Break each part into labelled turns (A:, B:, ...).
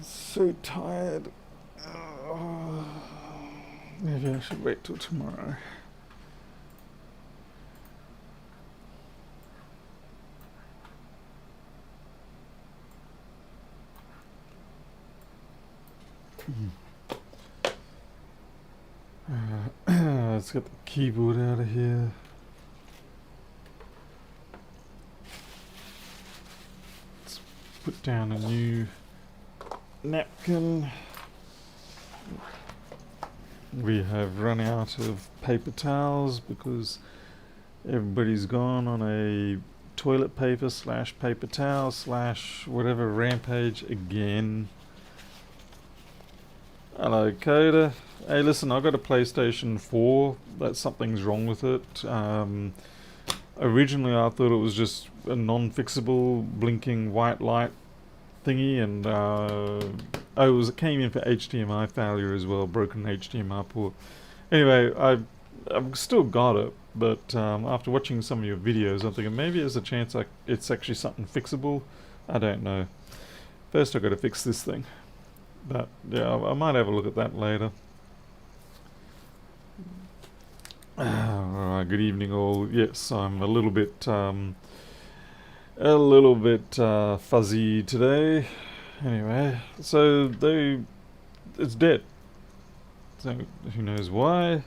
A: So tired. Oh, maybe I should wait till tomorrow. Let's get the keyboard out of here. Let's put down a new napkin. We have run out of paper towels because everybody's gone on a toilet paper / paper towel / whatever rampage again. Hello, Coda. Hey, listen, I got a PlayStation 4. Something's wrong with it. Originally, I thought it was just a non-fixable blinking white light thingy, and it came in for HDMI failure as well, broken HDMI port. Anyway, I've still got it, but after watching some of your videos, I'm thinking maybe there's a chance it's actually something fixable. I don't know. First, I've got to fix this thing. But yeah, I might have a look at that later. Alright, good evening all. Yes, I'm a little bit fuzzy today. Anyway, so it's dead. So who knows why?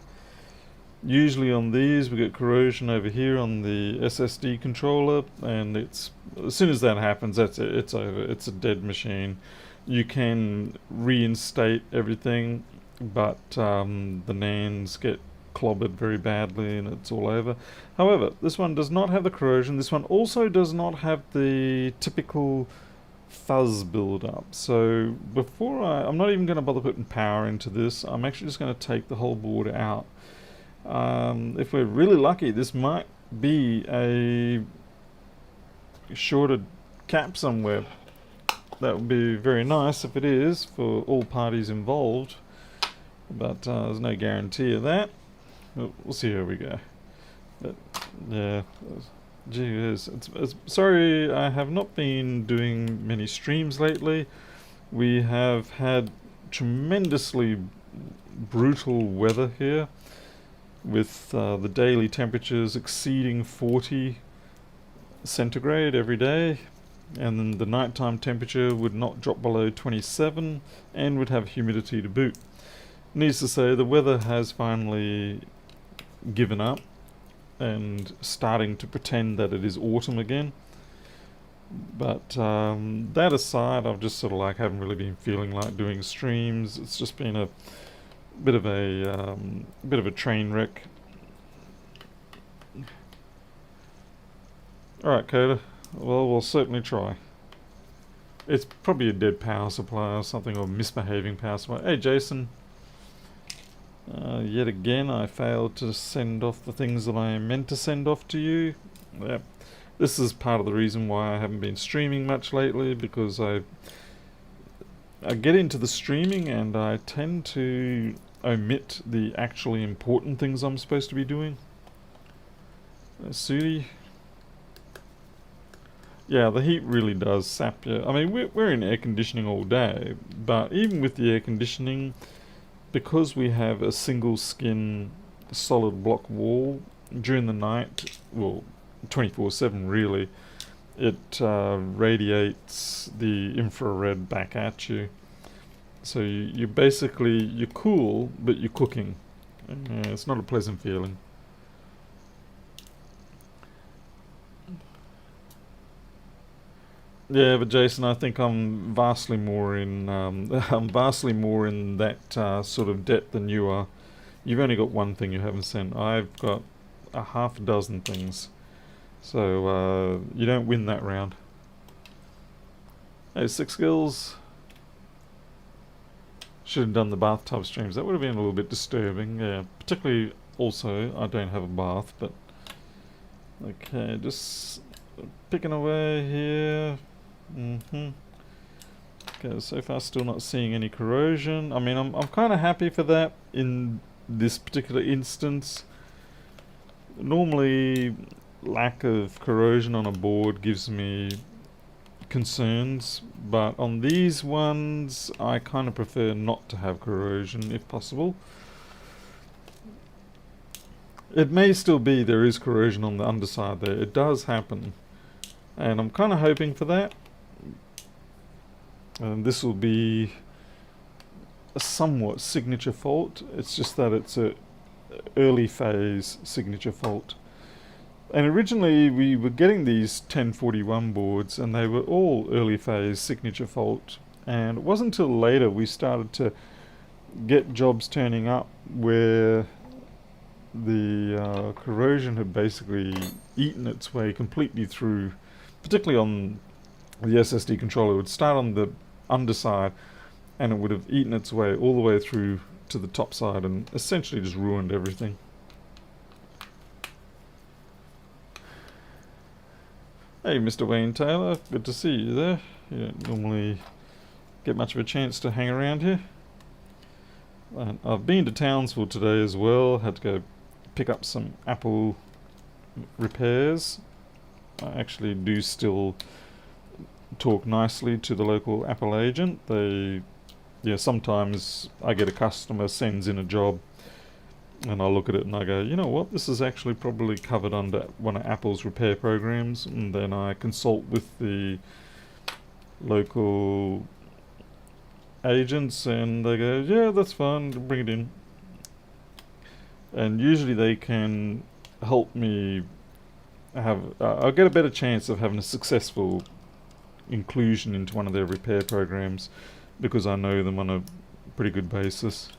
A: Usually on these we get corrosion over here on the SSD controller, and as soon as that happens, that's it. It's over. It's a dead machine. You can reinstate everything, but the NANDs get clobbered very badly and it's all over. However, this one does not have the corrosion. This one also does not have the typical fuzz build up. So I'm not even going to bother putting power into this. I'm actually just going to take the whole board out. If we're really lucky, this might be a shorted cap somewhere. That would be very nice if it is, for all parties involved, but there's no guarantee of that. We'll see how we go. But yeah, gee whiz. Sorry, I have not been doing many streams lately. We have had tremendously brutal weather here, with the daily temperatures exceeding 40 centigrade every day. And then the nighttime temperature would not drop below 27 and would have humidity to boot. Needless to say, the weather has finally given up and starting to pretend that it is autumn again. But that aside, I've just sort of haven't really been feeling like doing streams. It's just been a bit of a train wreck. Alright, Coda. Well, we'll certainly try. It's probably a dead power supply or something, or misbehaving power supply. Hey, Jason. Yet again, I failed to send off the things that I meant to send off to you. Yep. This is part of the reason why I haven't been streaming much lately, because I get into the streaming and I tend to omit the actually important things I'm supposed to be doing. Sudi. Yeah, the heat really does sap you. I mean, we're in air conditioning all day, but even with the air conditioning, because we have a single skin solid block wall, during the night, well, 24/7 really, it radiates the infrared back at you. So you're cool, but you're cooking. It's not a pleasant feeling. Yeah, but Jason, I think I'm vastly more in I'm vastly more in that sort of depth than you are. You've only got one thing you haven't sent. I've got a half a dozen things, so you don't win that round. Hey, Six Skills. Should have done the bathtub streams. That would have been a little bit disturbing. Yeah, particularly also I don't have a bath, but okay, just picking away here. Okay, so far still not seeing any corrosion. I mean, I'm kind of happy for that in this particular instance. Normally, lack of corrosion on a board gives me concerns, but on these ones I kind of prefer not to have corrosion if possible. It may still be there is corrosion on the underside there. It does happen, and I'm kind of hoping for that. And this will be a somewhat signature fault. It's just that it's a early phase signature fault. And originally we were getting these 1041 boards and they were all early phase signature fault, and it wasn't until later we started to get jobs turning up where the corrosion had basically eaten its way completely through, particularly on the SSD controller. It would start on the underside and it would have eaten its way all the way through to the top side and essentially just ruined everything. Hey, Mr. Wayne Taylor, good to see you there. You don't normally get much of a chance to hang around here. And I've been to Townsville today as well. Had to go pick up some Apple repairs. I actually do still talk nicely to the local Apple agent. Sometimes I get a customer sends in a job and I look at it and I go, you know what, this is actually probably covered under one of Apple's repair programs, and then I consult with the local agents and they go, yeah, that's fine, bring it in. And usually they can help me have, I'll get a better chance of having a successful inclusion into one of their repair programs because I know them on a pretty good basis.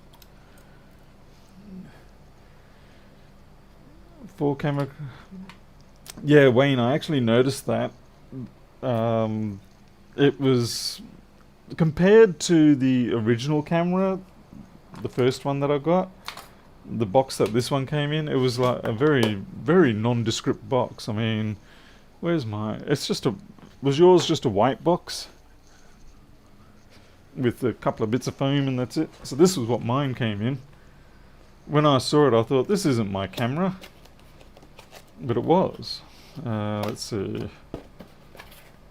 A: 4 camera. Yeah, Wayne, I actually noticed that. It was compared to the original camera, the first one that I got, the box that this one came in, it was like a very, very nondescript box. I mean, where's my... It's just a... Was yours just a white box? With a couple of bits of foam and that's it? So this was what mine came in. When I saw it, I thought, this isn't my camera. But it was. Let's see.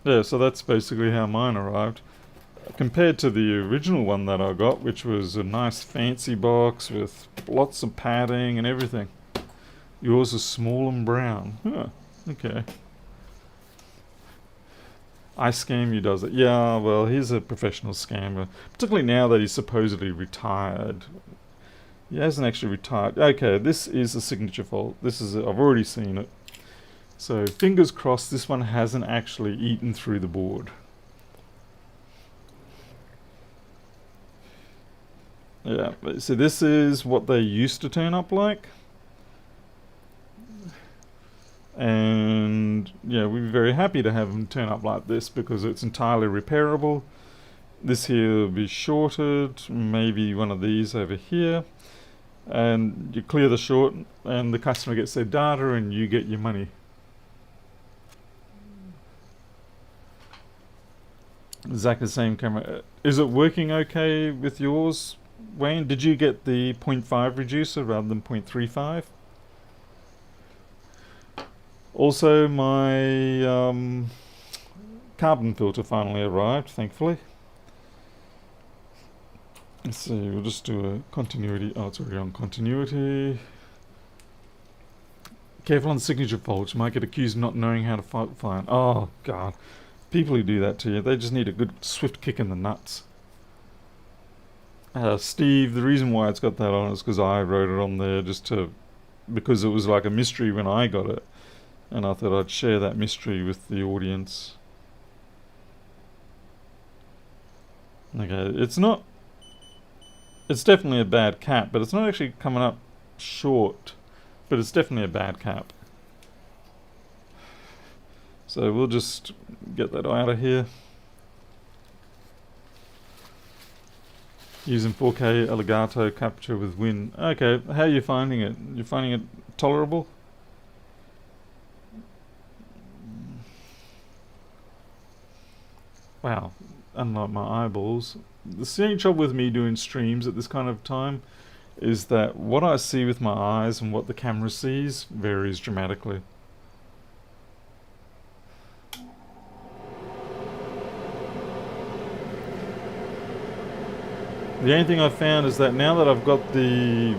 A: Yeah, so that's basically how mine arrived. Compared to the original one that I got, which was a nice fancy box with lots of padding and everything. Yours is small and brown. Huh, okay. iScam you does it. Yeah, well, he's a professional scammer. Particularly now that he's supposedly retired. He hasn't actually retired. Okay, this is a signature fault. I've already seen it. So fingers crossed this one hasn't actually eaten through the board. Yeah, so this is what they used to turn up like. And yeah, we'd be very happy to have them turn up like this because it's entirely repairable. This here will be shorted, maybe one of these over here. And you clear the short and the customer gets their data and you get your money. Exactly the same camera. Is it working okay with yours, Wayne? Did you get the 0.5 reducer rather than 0.35? Also, my carbon filter finally arrived, thankfully. Let's see, we'll just do a continuity. Oh, it's already on continuity. Careful on the signature faults. You might get accused of not knowing how to find. Oh, God. People who do that to you, they just need a good swift kick in the nuts. Steve, the reason why it's got that on is because I wrote it on there because it was like a mystery when I got it. And I thought I'd share that mystery with the audience. Okay, it's definitely a bad cap, but it's not actually coming up short. But it's definitely a bad cap. So we'll just get that out of here. Using 4K Elgato capture with Win. Okay, how are you finding it? You finding it tolerable? Wow, unlike my eyeballs. The same trouble with me doing streams at this kind of time is that what I see with my eyes and what the camera sees varies dramatically. The only thing I found is that now that I've got the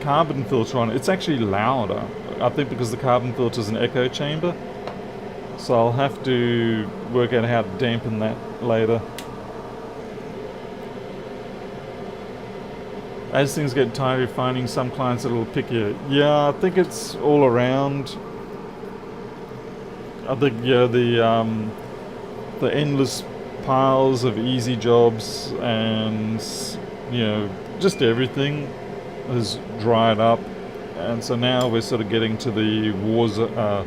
A: carbon filter on, it's actually louder. I think because the carbon filter is an echo chamber. So I'll have to work out how to dampen that later. As things get tighter, you're finding some clients that will pick you. Yeah, I think it's all around. I think the endless piles of easy jobs and just everything has dried up, and so now we're sort of getting to the wars. We're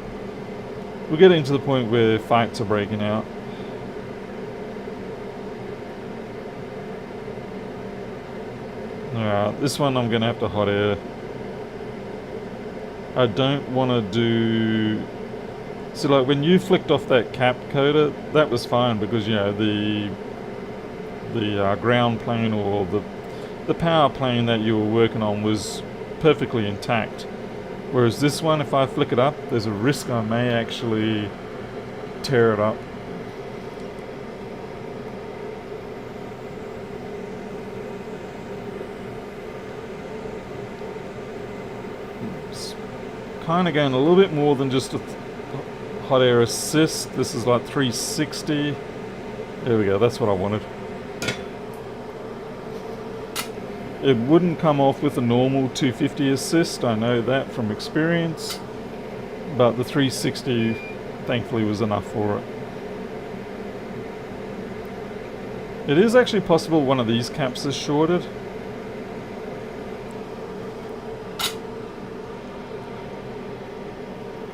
A: getting to the point where fights are breaking out. Alright, this one I'm going to have to hot air. I don't want to do... So like when you flicked off that cap coater, that was fine because, the ground plane or the power plane that you were working on was perfectly intact. Whereas this one, if I flick it up, there's a risk I may actually tear it up. It's kind of going a little bit more than just a hot air assist. This is like 360. There we go, that's what I wanted. It wouldn't come off with a normal 250 assist, I know that from experience, but the 360 thankfully was enough for it. It is actually possible one of these caps is shorted.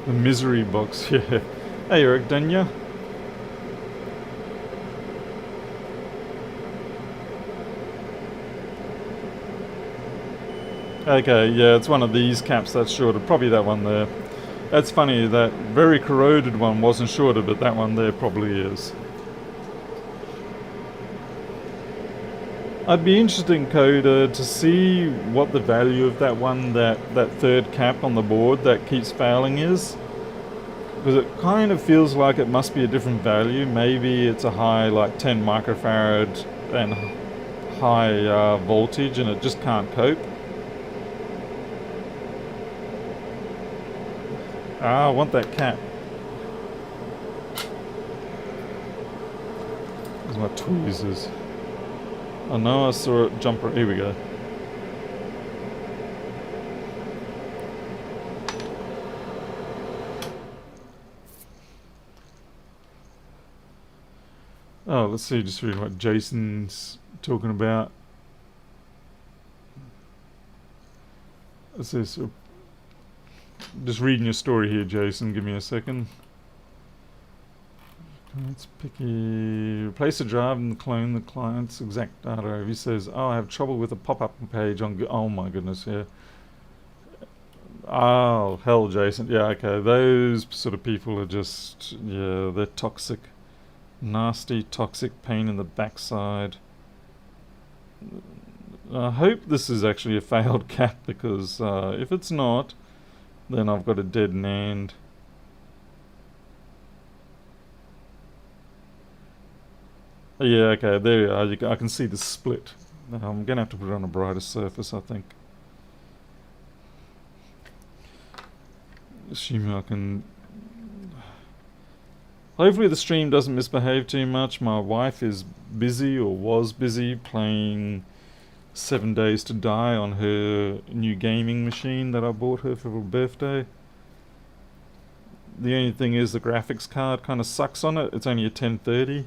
A: The misery box, yeah. Hey Eric, done ya? Okay, yeah, it's one of these caps that's shorted. Probably that one there. That's funny, that very corroded one wasn't shorted, but that one there probably is. I'd be interested, Coda, to see what the value of that one, that third cap on the board that keeps failing is. Because it kind of feels like it must be a different value. Maybe it's a high, like 10 microfarad and high voltage and it just can't cope. I want that cap. There's my tweezers. I know I saw it jump. Here we go. Oh, let's see, just read what Jason's talking about. Let's see, so just reading your story here, Jason. Give me a second. It's picky. Replace the drive and clone the client's exact data. He says, "Oh, I have trouble with a pop-up page on." Oh my goodness, yeah. Oh hell, Jason. Yeah, okay. Those sort of people are just, yeah, they're toxic, nasty, toxic, pain in the backside. I hope this is actually a failed cap because if it's not, then I've got a dead NAND. Yeah, okay, there you are. I can see the split. I'm going to have to put it on a brighter surface, I think. Assuming I can... Hopefully the stream doesn't misbehave too much. My wife is busy, or was busy, playing 7 Days to Die on her new gaming machine that I bought her for her birthday. The only thing is the graphics card kind of sucks on it. It's only a 1030.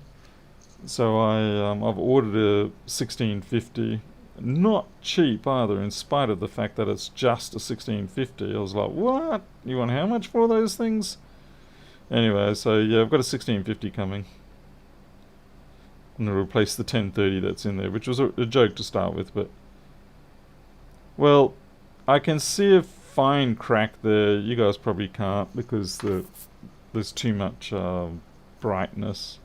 A: So I've ordered a 1650. Not cheap either, in spite of the fact that it's just a 1650. I was like, what? You want how much for those things? Anyway, so yeah, I've got a 1650 coming. I'm going to replace the 1030 that's in there, which was a joke to start with, but... Well, I can see a fine crack there. You guys probably can't because there's too much brightness.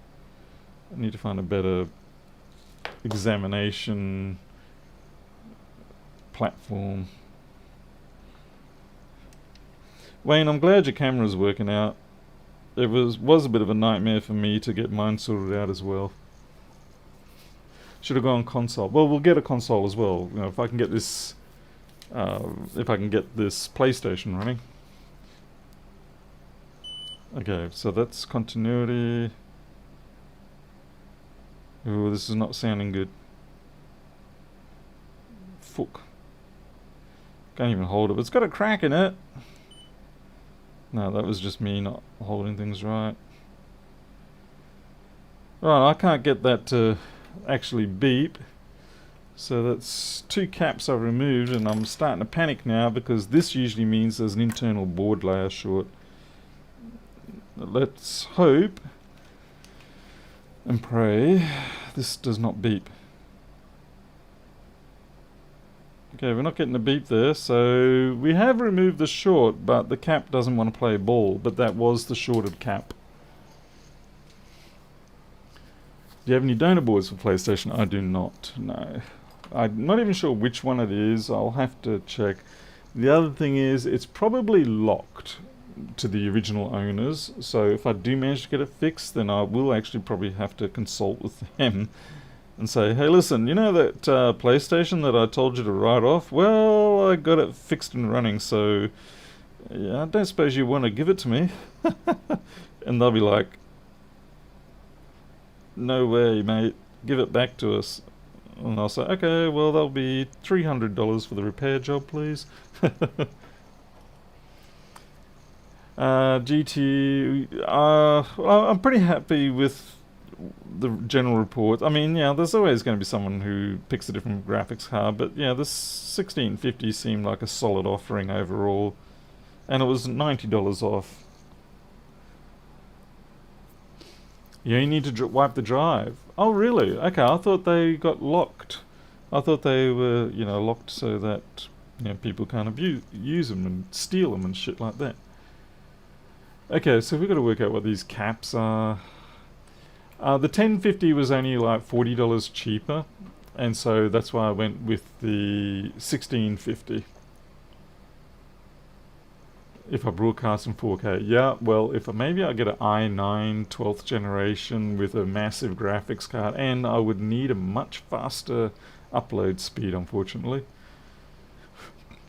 A: I need to find a better examination platform. Wayne, I'm glad your camera's working out. It was a bit of a nightmare for me to get mine sorted out as well. Should have gone console. Well, we'll get a console as well. You know, if I can get this, PlayStation running. Okay, so that's continuity. Ooh, this is not sounding good. Fuck. Can't even hold it, but it's got a crack in it. No, that was just me not holding things right. Right, I can't get that to actually beep. So that's 2 caps I've removed, and I'm starting to panic now because this usually means there's an internal board layer short. Let's hope and pray this does not beep. Okay, we're not getting a beep there, so we have removed the short, but the cap doesn't want to play ball, but that was the shorted cap. Do you have any donor boards for PlayStation? I do not, no. I'm not even sure which one it is. I'll have to check. The other thing is, it's probably locked to the original owners, so if I do manage to get it fixed, then I will actually probably have to consult with them and say, hey, listen, you know that PlayStation that I told you to write off? Well, I got it fixed and running, so yeah, I don't suppose you want to give it to me. And they'll be like, no way, mate, give it back to us. And I'll say, okay, well, that'll be $300 for the repair job, please. GT, I'm pretty happy with the general report. I mean, yeah, there's always going to be someone who picks a different graphics card, but yeah, this 1650 seemed like a solid offering overall, and it was $90 off. You only need to wipe the drive. Oh, really? Okay, I thought they got locked. I thought they were, you know, locked so that, you know, people can't use them and steal them and shit like that. Okay, so we've got to work out what these caps are. The 1050 was only like $40 cheaper, and so that's why I went with the 1650. If I broadcast in 4K, yeah, well, if maybe I get an i9 12th generation with a massive graphics card, and I would need a much faster upload speed, unfortunately.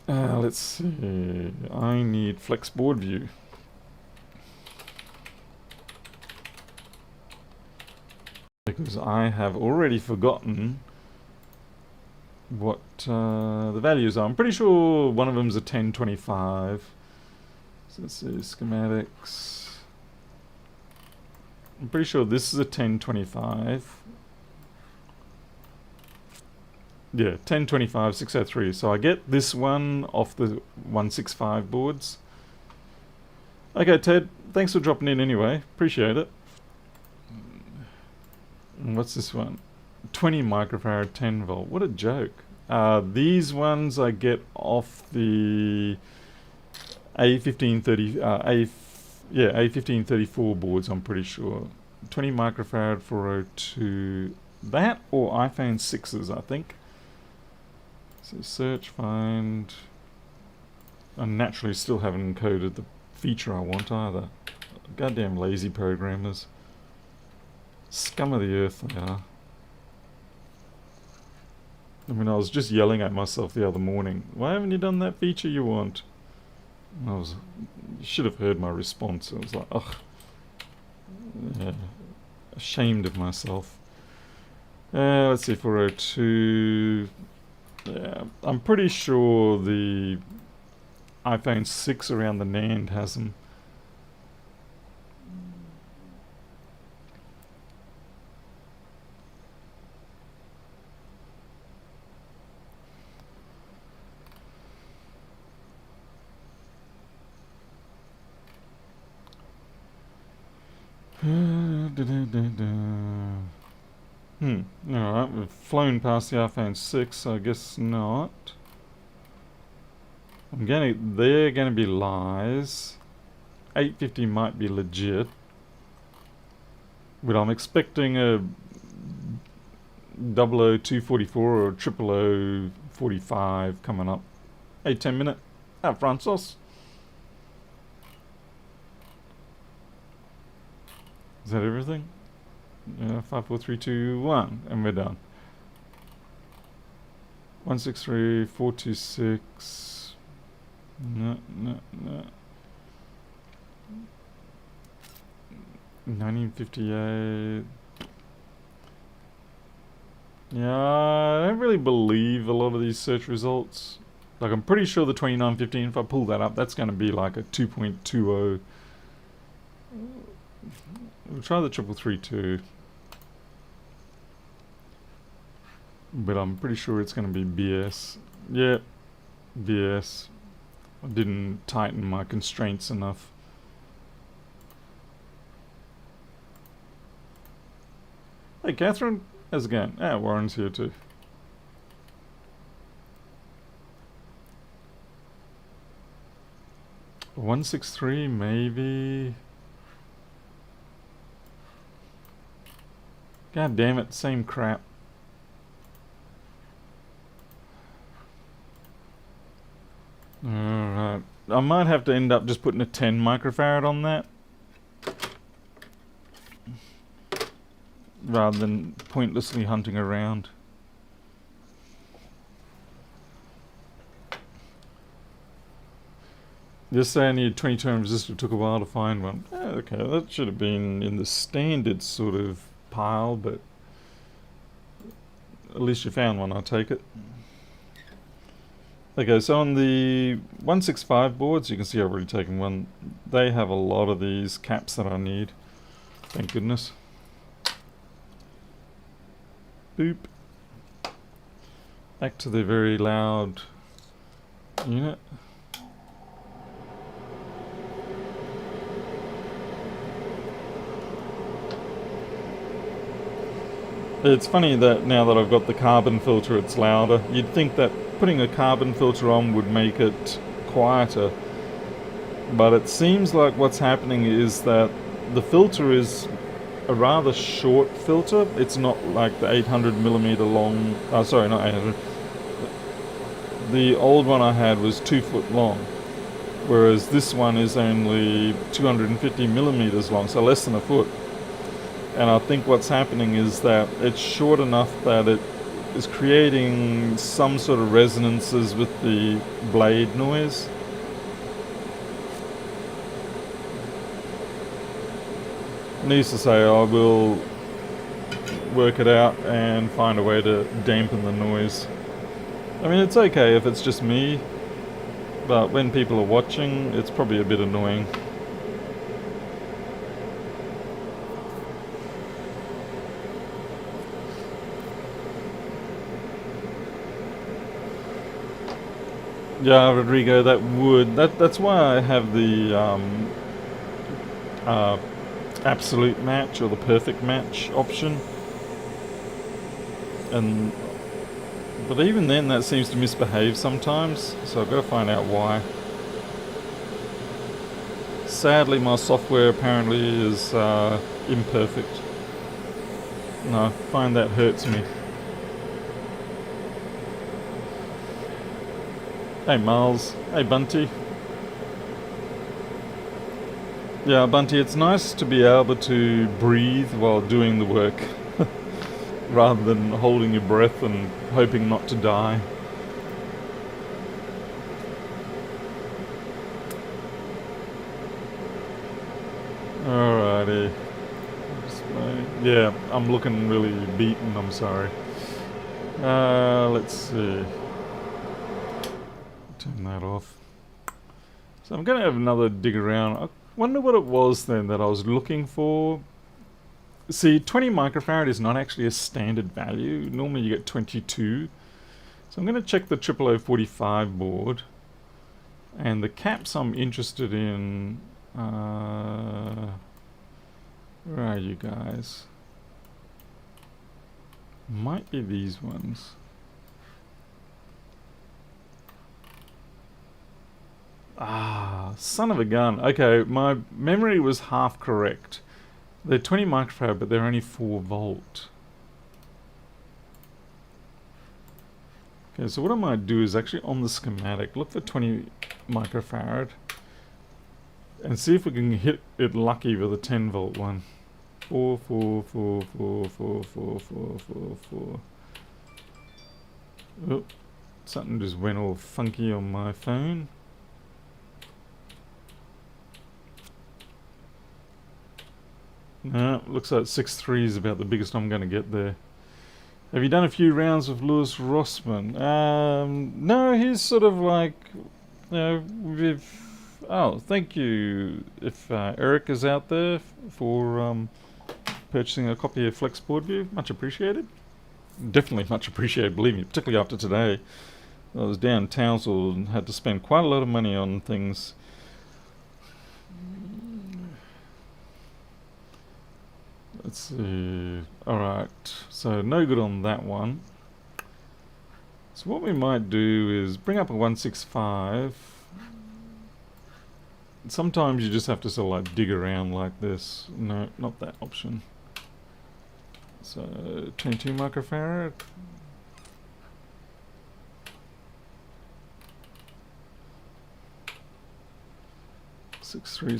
A: Let's see, I need flex board view. Because I have already forgotten what the values are. I'm pretty sure one of them's a 1025. So let's see, schematics. I'm pretty sure this is a 1025. Yeah, 1025 603. So I get this one off the 165 boards. Okay, Ted, thanks for dropping in anyway. Appreciate it. And what's this one? 20 microfarad 10 volt. What a joke. These ones I get off the A1530 A1534 boards, I'm pretty sure. 20 microfarad 402. That or iPhone 6s, I think. So search, find. I naturally still haven't encoded the feature I want either. Goddamn lazy programmers. Scum of the earth they are. I mean, I was just yelling at myself the other morning. Why haven't you done that feature you want? You should have heard my response. I was like, ugh. Yeah, ashamed of myself. Let's see, 402. Yeah, I'm pretty sure the iPhone 6 around the NAND has them. Alright, we've flown past the iPhone 6, so I guess not. They're gonna be lies. 850 might be legit. But I'm expecting a 00244 or 00045 coming up. Hey, 10 minute. Francis. Is that everything? 5, 4, 3, 2, 1, and we're done. 163, 426. No. 1958. Yeah, I don't really believe a lot of these search results. Like, I'm pretty sure the 2915, if I pull that up, that's going to be like a 2.20. We'll try the 3332. But I'm pretty sure it's going to be BS. Yeah, BS. I didn't tighten my constraints enough. Hey, Catherine. How's it going? Ah, Warren's here too. $163, maybe. God damn it, same crap. Alright. I might have to end up just putting a 10 microfarad on that, rather than pointlessly hunting around. Just say I need a 22 ohm resistor, took a while to find one. Okay, that should have been in the standard sort of pile, but at least you found one, I'll take it. Okay, so on the 165 boards, you can see I've already taken one. They have a lot of these caps that I need. Thank goodness. Boop. Back to the very loud unit. It's funny that now that I've got the carbon filter, it's louder. You'd think that putting a carbon filter on would make it quieter, but it seems like what's happening is that the filter is a rather short filter. It's not like the 800 millimeter long. Sorry, not 800. The old one I had was 2 foot long, whereas this one is only 250 millimeters long, so less than a foot. And I think what's happening is that it's short enough that it is creating some sort of resonances with the blade noise. Needless to say, I will work it out and find a way to dampen the noise. I mean, it's okay if it's just me, but when people are watching, it's probably a bit annoying. Yeah, Rodrigo, that's why I have the absolute match or the perfect match option. But even then, that seems to misbehave sometimes, so I've got to find out why. Sadly, my software apparently is imperfect. No, I find that hurts me. Hey Miles. Hey Bunty. Yeah, Bunty, it's nice to be able to breathe while doing the work rather than holding your breath and hoping not to die. Alrighty. Yeah, I'm looking really beaten, I'm sorry. Let's see. Turn that off. So I'm going to have another dig around. I wonder what it was then that I was looking for. See, 20 microfarad is not actually a standard value. Normally you get 22. So I'm going to check the 0045 board. And the caps I'm interested in... where are you guys? Might be these ones. Ah, son of a gun. Okay, my memory was half correct. They're 20 microfarad, but they're only 4 volt. Okay, so what I might do is actually on the schematic, look for 20 microfarad and see if we can hit it lucky with a 10 volt one. 4, 4, 4, 4, 4, 4, 4, 4, 4. Oh, Something just went all funky on my phone. No, looks like 6.3 is about the biggest I'm going to get there. Have you done a few rounds with Lewis Rossman? No, he's sort of like, oh, thank you. If Eric is out there for purchasing a copy of Flex Board View, much appreciated. Definitely much appreciated, believe me, particularly after today. I was down in Townsville and had to spend quite a lot of money on things. Let's see. Alright, so no good on that one. So what we might do is bring up a 165. Sometimes you just have to sort of like dig around like this. No, not that option. So 22 microfarad. Six three.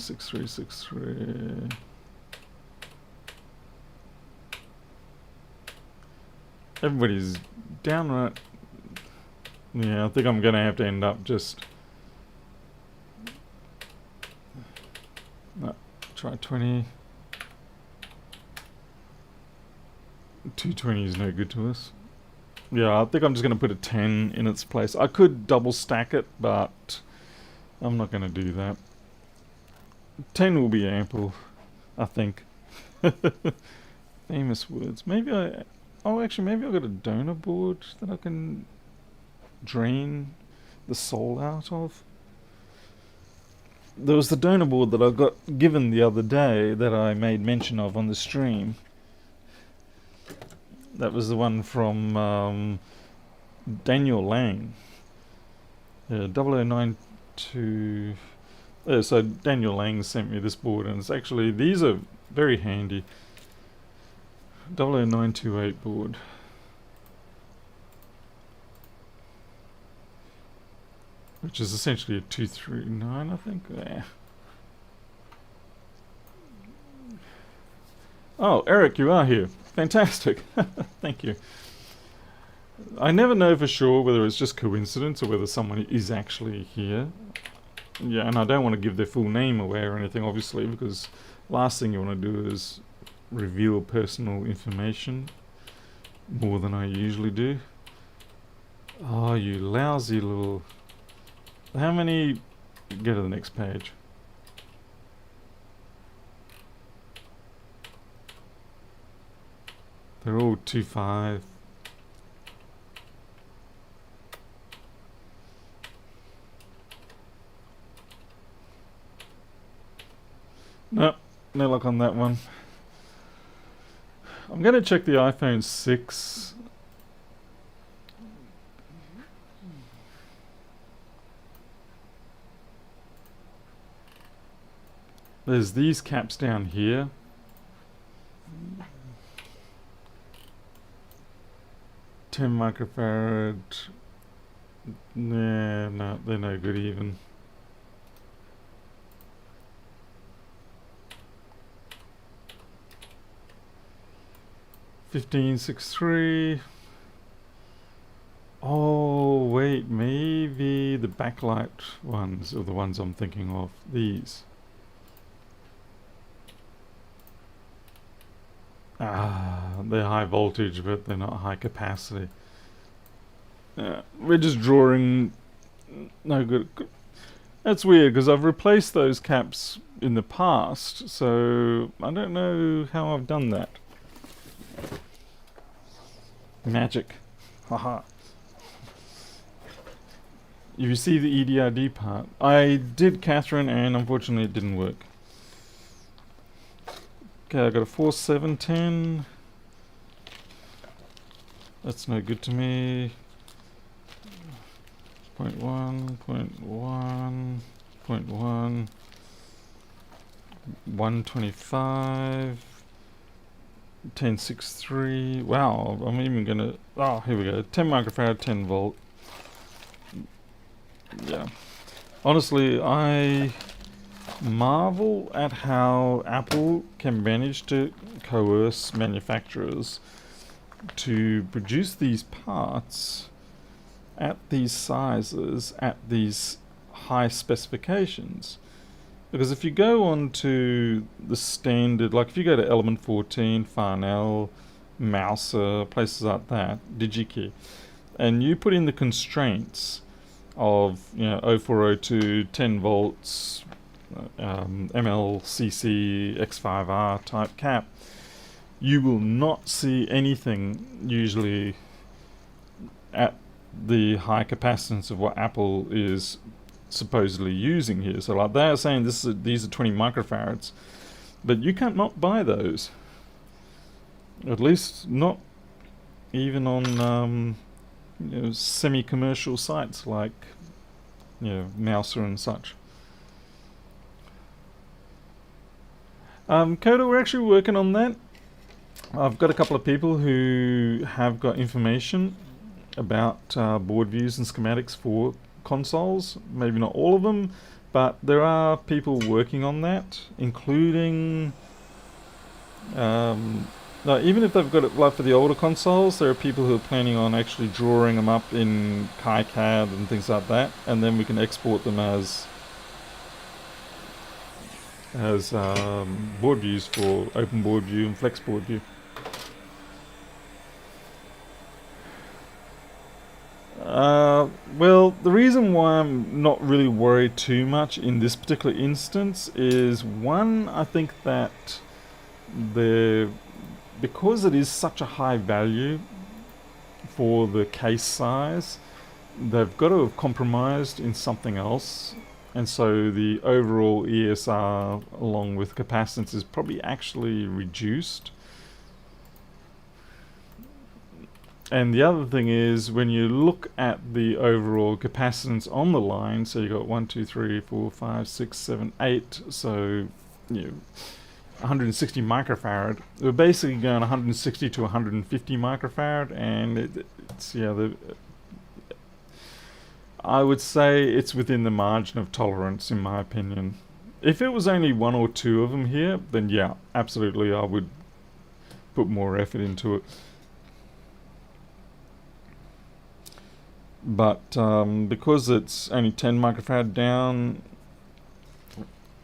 A: Everybody's downright. Yeah, I think I'm gonna have to end up just. No, try 20. 220 is no good to us. Yeah, I think I'm just gonna put a 10 in its place. I could double stack it, but I'm not gonna do that. 10 will be ample, I think. Famous words. Maybe I. Oh, actually, maybe I've got a donor board that I can drain the soul out of. There was the donor board that I got given the other day that I made mention of on the stream. That was the one from Daniel Lang. 0092. So Daniel Lang sent me this board, and it's actually, these are very handy. 00928 board. Which is essentially a 239, I think. Yeah. Oh, Eric, you are here. Fantastic. Thank you. I never know for sure whether it's just coincidence or whether someone is actually here. Yeah, and I don't want to give their full name away or anything, obviously, because last thing you want to do is reveal personal information more than I usually do. Oh, you lousy little... How many... Go to the next page. They're all 2.5. No, no luck on that one. I'm going to check the iPhone 6. There's these caps down here. $10 microfarad. Nah, no, they're no good even. $15.63. Oh wait, maybe the backlight ones are the ones I'm thinking of. These. They're high voltage, but they're not high capacity. We're just drawing. No good. That's weird because I've replaced those caps in the past, so I don't know how I've done that. Magic. Haha. You see the EDRD part. I did, Catherine, and unfortunately it didn't work. Okay, I got a 4710. That's no good to me. 0.1, 0.1, 0.1, 125, 1063. Wow, I'm even gonna. Oh, here we go. 10 microfarad, 10 volt. Yeah. Honestly, I marvel at how Apple can manage to coerce manufacturers to produce these parts at these sizes, at these high specifications. Because if you go on to the standard, like if you go to Element 14, Farnell, Mouser, places like that, DigiKey, and you put in the constraints of 0402, 10 volts, MLCC, X5R type cap, you will not see anything usually at the high capacitance of what Apple is supposedly using here. So like they're saying these are 20 microfarads, but you can't not buy those. At least not even on semi-commercial sites like Mouser and such. Coda, we're actually working on that. I've got a couple of people who have got information about board views and schematics for consoles. Maybe not all of them, but there are people working on that, including even if they've got it like for the older consoles, there are people who are planning on actually drawing them up in KiCad and things like that, and then we can export them as board views for Open Board View and Flex Board View. Well, the reason why I'm not really worried too much in this particular instance is, one, I think that because it is such a high value for the case size, they've got to have compromised in something else, and so the overall ESR along with capacitance is probably actually reduced. And the other thing is, when you look at the overall capacitance on the line, so you've got 1, 2, 3, 4, 5, 6, 7, 8, so 160 microfarad. We're basically going 160 to 150 microfarad, and I would say it's within the margin of tolerance, in my opinion. If it was only 1 or 2 of them here, then yeah, absolutely, I would put more effort into it. But because it's only 10 microfarad down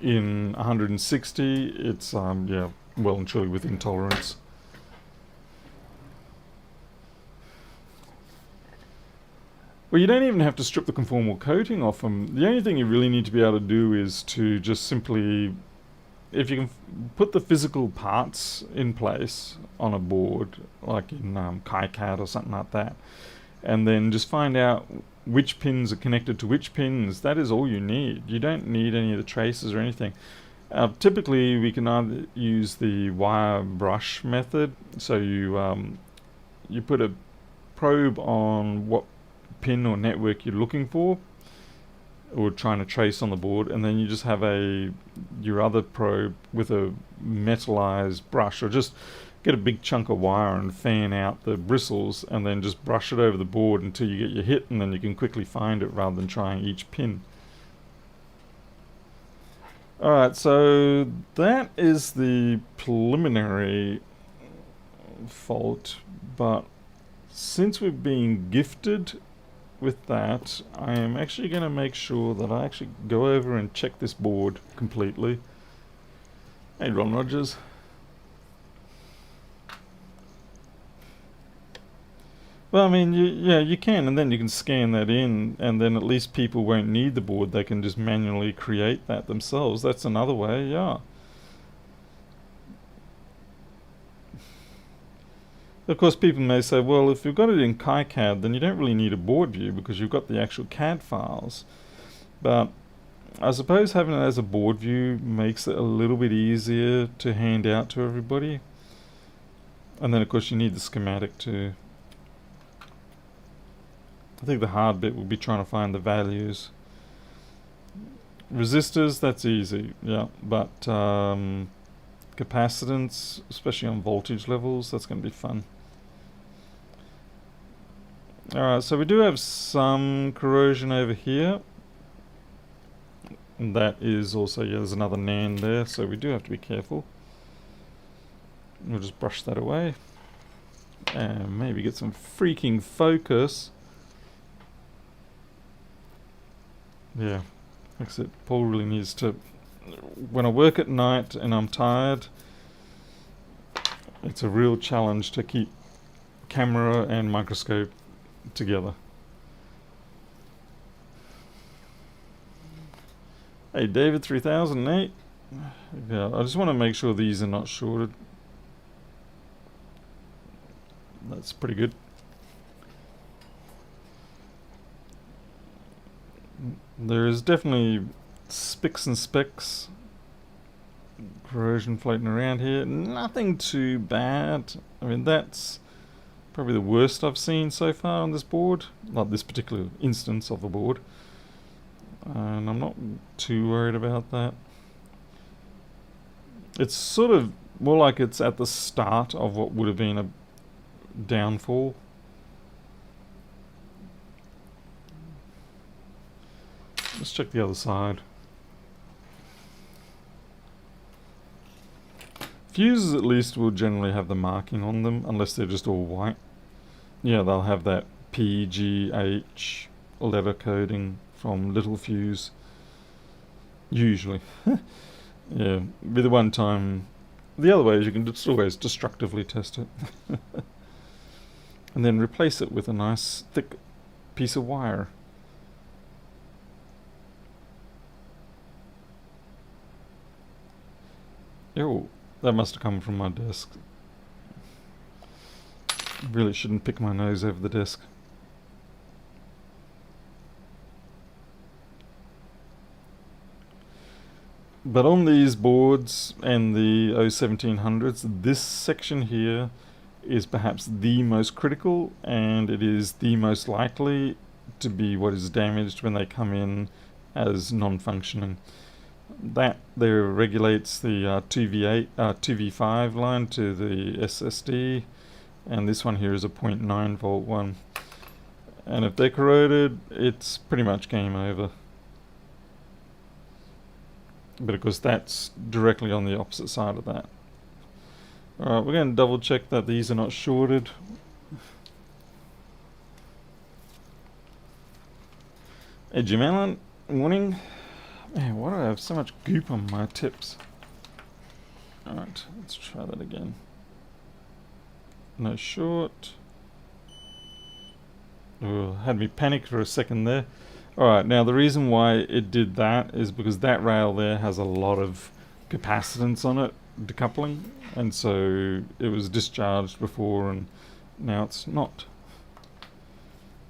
A: in 160, it's well and truly within tolerance. Well, you don't even have to strip the conformal coating off them. The only thing you really need to be able to do is to just simply, if you can put the physical parts in place on a board, like in KiCad or something like that, and then just find out which pins are connected to which pins. That is all you need. You don't need any of the traces or anything. Typically, we can either use the wire brush method. So you put a probe on what pin or network you're looking for, or trying to trace on the board, and then you just have your other probe with a metallized brush, or just get a big chunk of wire and fan out the bristles and then just brush it over the board until you get your hit, and then you can quickly find it rather than trying each pin. Alright, so that is the preliminary fault, but since we're being gifted with that, I am actually going to make sure that I actually go over and check this board completely. Hey Ron Rogers. Well, I mean, you can, and then you can scan that in, and then at least people won't need the board. They can just manually create that themselves. That's another way, yeah. Of course, people may say, well, if you've got it in KiCad, then you don't really need a board view because you've got the actual CAD files. But I suppose having it as a board view makes it a little bit easier to hand out to everybody. And then, of course, you need the schematic too. I think the hard bit will be trying to find the values. Resistors, that's easy, yeah, but capacitance, especially on voltage levels, that's going to be fun. Alright, so we do have some corrosion over here. And that is also, yeah, there's another NAND there, so we do have to be careful. We'll just brush that away. And maybe get some freaking focus. yeah, like I said, Paul really needs to. When I work at night and I'm tired, it's a real challenge to keep camera and microscope together. Hey, David 3008. Yeah, I just want to make sure these are not shorted. That's pretty good. There is definitely spicks and specks, corrosion floating around here. Nothing too bad. I mean, that's probably the worst I've seen so far on this board. Not this particular instance of the board. And I'm not too worried about that. It's sort of more like it's at the start of what would have been a downfall. Let's check the other side. Fuses at least will generally have the marking on them, unless they're just all white. Yeah, they'll have that PGH letter coding from Little Fuse. Usually. Yeah, be the one time. The other way is you can just always destructively test it. And then replace it with a nice thick piece of wire. Oh, that must have come from my desk. Really shouldn't pick my nose over the desk. But on these boards and the 01700s, this section here is perhaps the most critical, and it is the most likely to be what is damaged when they come in as non-functioning. That there regulates the 2V8, 2V5 line to the SSD, and this one here is a 0.9 volt one. And if they're corroded, it's pretty much game over. But of course that's directly on the opposite side of that. Alright, we're going to double check that these are not shorted. Hey Jim Allen, morning. Man, why do I have so much goop on my tips? Alright, let's try that again. No short. Oh, had me panicked for a second there. Alright, now the reason why it did that is because that rail there has a lot of capacitance on it, decoupling, and so it was discharged before and now it's not.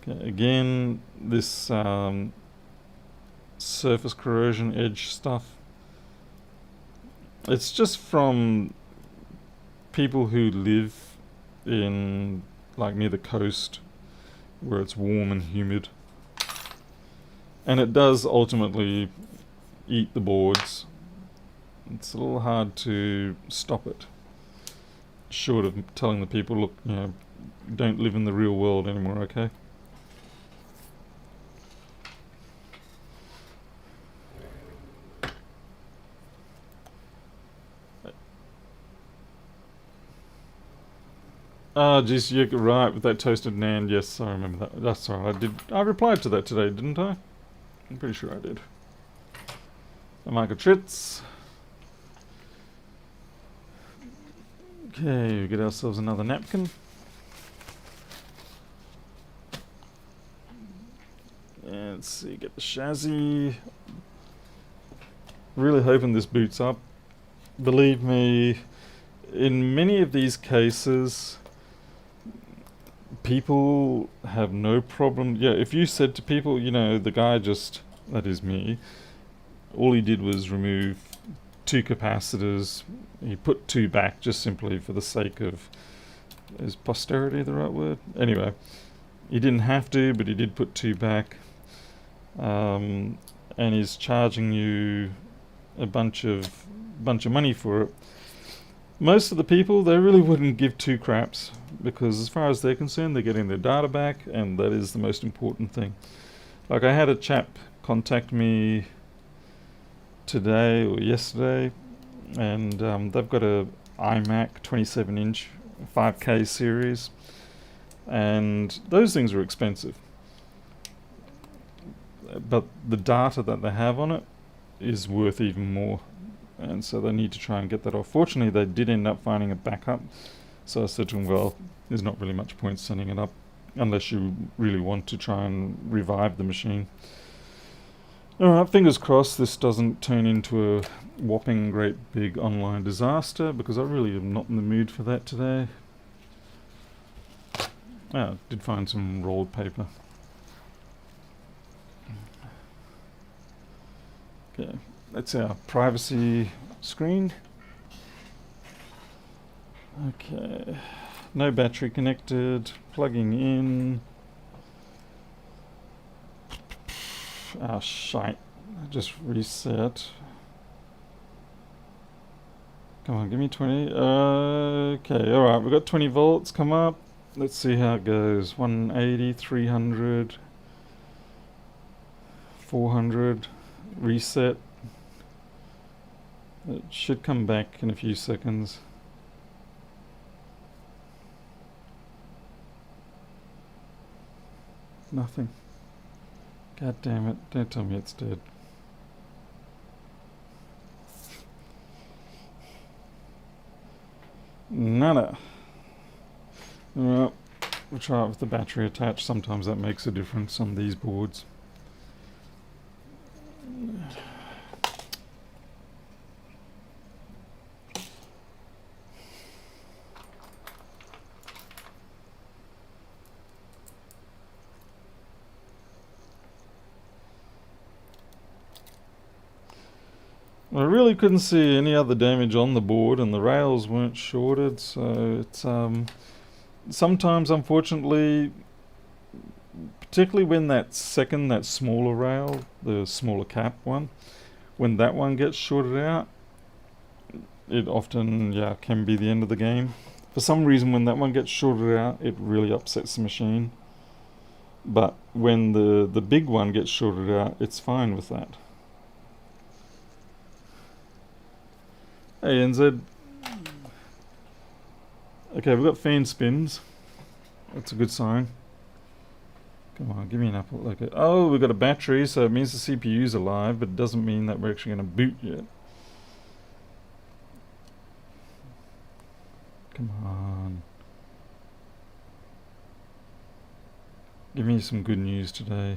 A: Okay, again, this surface corrosion edge stuff, it's just from people who live in like near the coast where it's warm and humid. And it does ultimately eat the boards. It's a little hard to stop it. Short of telling the people, look, you know, don't live in the real world anymore, okay? Ah, geez, you're right with that toasted NAND. Yes, I remember that. That's alright. I replied to that today, didn't I? I'm pretty sure I did. So Michael Tritz. Okay, we get ourselves another napkin. And let's see, get the chassis. Really hoping this boots up. Believe me, in many of these cases, people have no problem. Yeah, if you said to people, you know, the guy just, that is me, all he did was remove 2 capacitors. He put 2 back just simply for the sake of, is posterity the right word? Anyway, he didn't have to, but he did put 2 back. And he's charging you a bunch of money for it. Most of the people, they really wouldn't give 2 craps, because as far as they're concerned, they're getting their data back, and that is the most important thing. Like, I had a chap contact me today or yesterday, and they've got a iMac 27-inch 5K series, and those things are expensive. but the data that they have on it is worth even more, and so they need to try and get that off. Fortunately, they did end up finding a backup, so I said to them, well, there's not really much point sending it up unless you really want to try and revive the machine. Alright, fingers crossed this doesn't turn into a whopping great big online disaster, because I really am not in the mood for that today. I did find some rolled paper. Okay, that's our privacy screen. Okay, no battery connected, plugging in. Ah, shite. I just reset. Come on, give me 20. Okay, alright, we've got 20 volts come up. Let's see how it goes. 180, 300, 400, reset. It should come back in a few seconds. Nothing. God damn it, don't tell me it's dead. Nada. Well, we'll try it with the battery attached. Sometimes that makes a difference on these boards. I really couldn't see any other damage on the board, and the rails weren't shorted, so it's sometimes, unfortunately, particularly when that smaller rail, the smaller cap one, when that one gets shorted out, it often can be the end of the game. For some reason, when that one gets shorted out, it really upsets the machine. But when the big one gets shorted out, it's fine with that. Hey NZ. Okay, we've got fan spins. That's a good sign. Come on, give me an apple. Okay. Oh, we've got a battery, so it means the CPU's alive, but it doesn't mean that we're actually going to boot yet. Come on. Give me some good news today.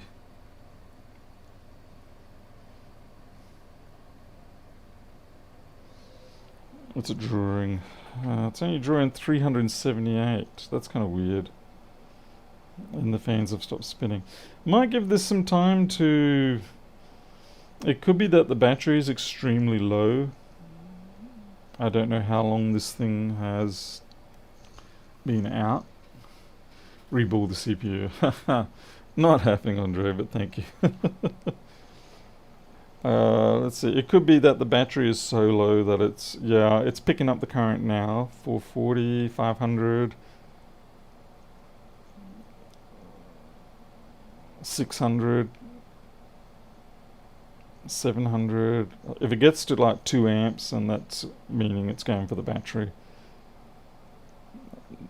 A: What's it drawing? It's only drawing 378. That's kind of weird. And the fans have stopped spinning. Might give this some time to... It could be that the battery is extremely low. I don't know how long this thing has been out. Rebuild the CPU. Not happening, Andre, but thank you. Let's see. It could be that the battery is so low that it's picking up the current now. 440, 500, 600, 700. If it gets to like 2 amps, and that's meaning it's going for the battery.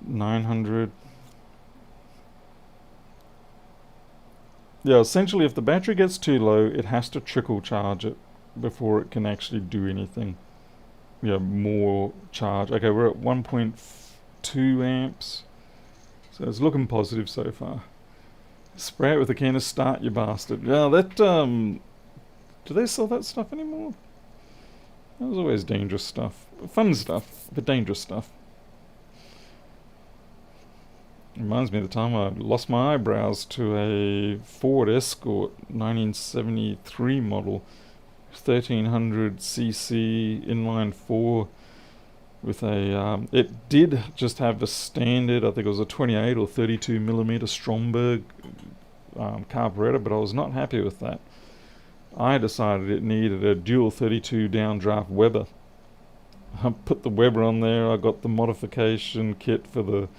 A: 900. Yeah, essentially if the battery gets too low, it has to trickle charge it before it can actually do anything. More charge. Okay, we're at 1.2 amps. So it's looking positive so far. Spray it with a can of Start, you bastard. Yeah, that, do they sell that stuff anymore? That was always dangerous stuff. Fun stuff, but dangerous stuff. Reminds me of the time I lost my eyebrows to a Ford Escort 1973 model, 1300cc inline 4 with a, it did just have a standard, I think it was a 28 or 32 millimeter Stromberg carburetor, but I was not happy with that. I decided it needed a dual 32 downdraft Weber. I put the Weber on there, I got the modification kit for the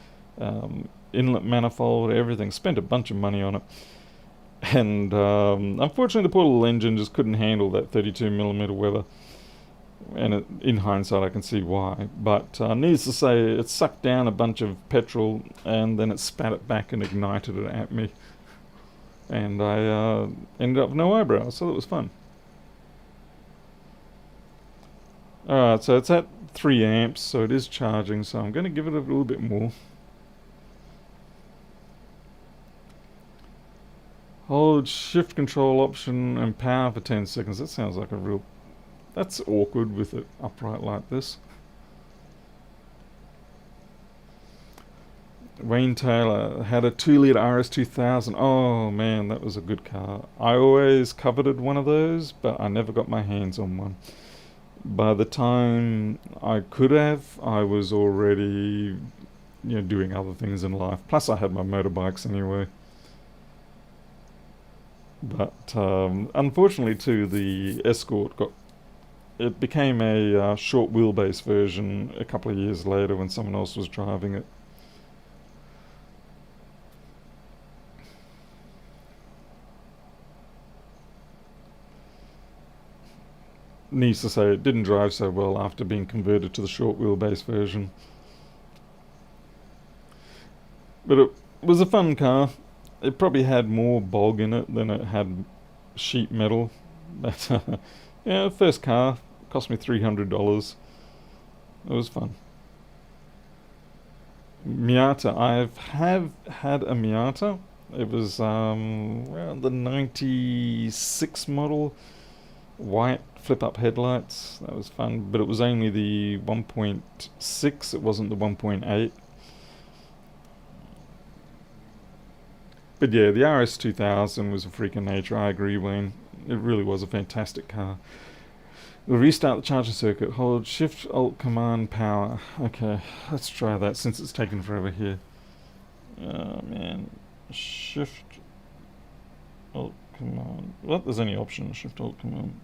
A: inlet manifold, everything, spent a bunch of money on it, and unfortunately the poor little engine just couldn't handle that 32 millimeter Weber, and in hindsight I can see why, but needless to say it sucked down a bunch of petrol and then it spat it back and ignited it at me. and I ended up with no eyebrows, so that was fun. Alright, so it's at 3 amps, so it is charging, so I'm going to give it a little bit more. Hold shift control option and power for 10 seconds. That sounds like a real... That's awkward with it upright like this. Wayne Taylor had a 2-litre RS2000. Oh man, that was a good car. I always coveted one of those, but I never got my hands on one. By the time I could have, I was already, doing other things in life. Plus I had my motorbikes anyway. But unfortunately too, the Escort became a short wheelbase version a couple of years later when someone else was driving it. Needs to say, it didn't drive so well after being converted to the short wheelbase version. But it was a fun car. It probably had more bog in it than it had sheet metal. But yeah, first car, cost me $300. It was fun. Miata. Have had a Miata. It was around the 96 model. White flip-up headlights. That was fun, but it was only the 1.6. It wasn't the 1.8. But yeah, the RS2000 was a freak of nature. I agree, Wayne. It really was a fantastic car. We'll restart the charging circuit. Hold Shift Alt Command Power. Okay, let's try that since it's taken forever here. Oh man, Shift Alt Command. What? There's any option. Shift Alt Command.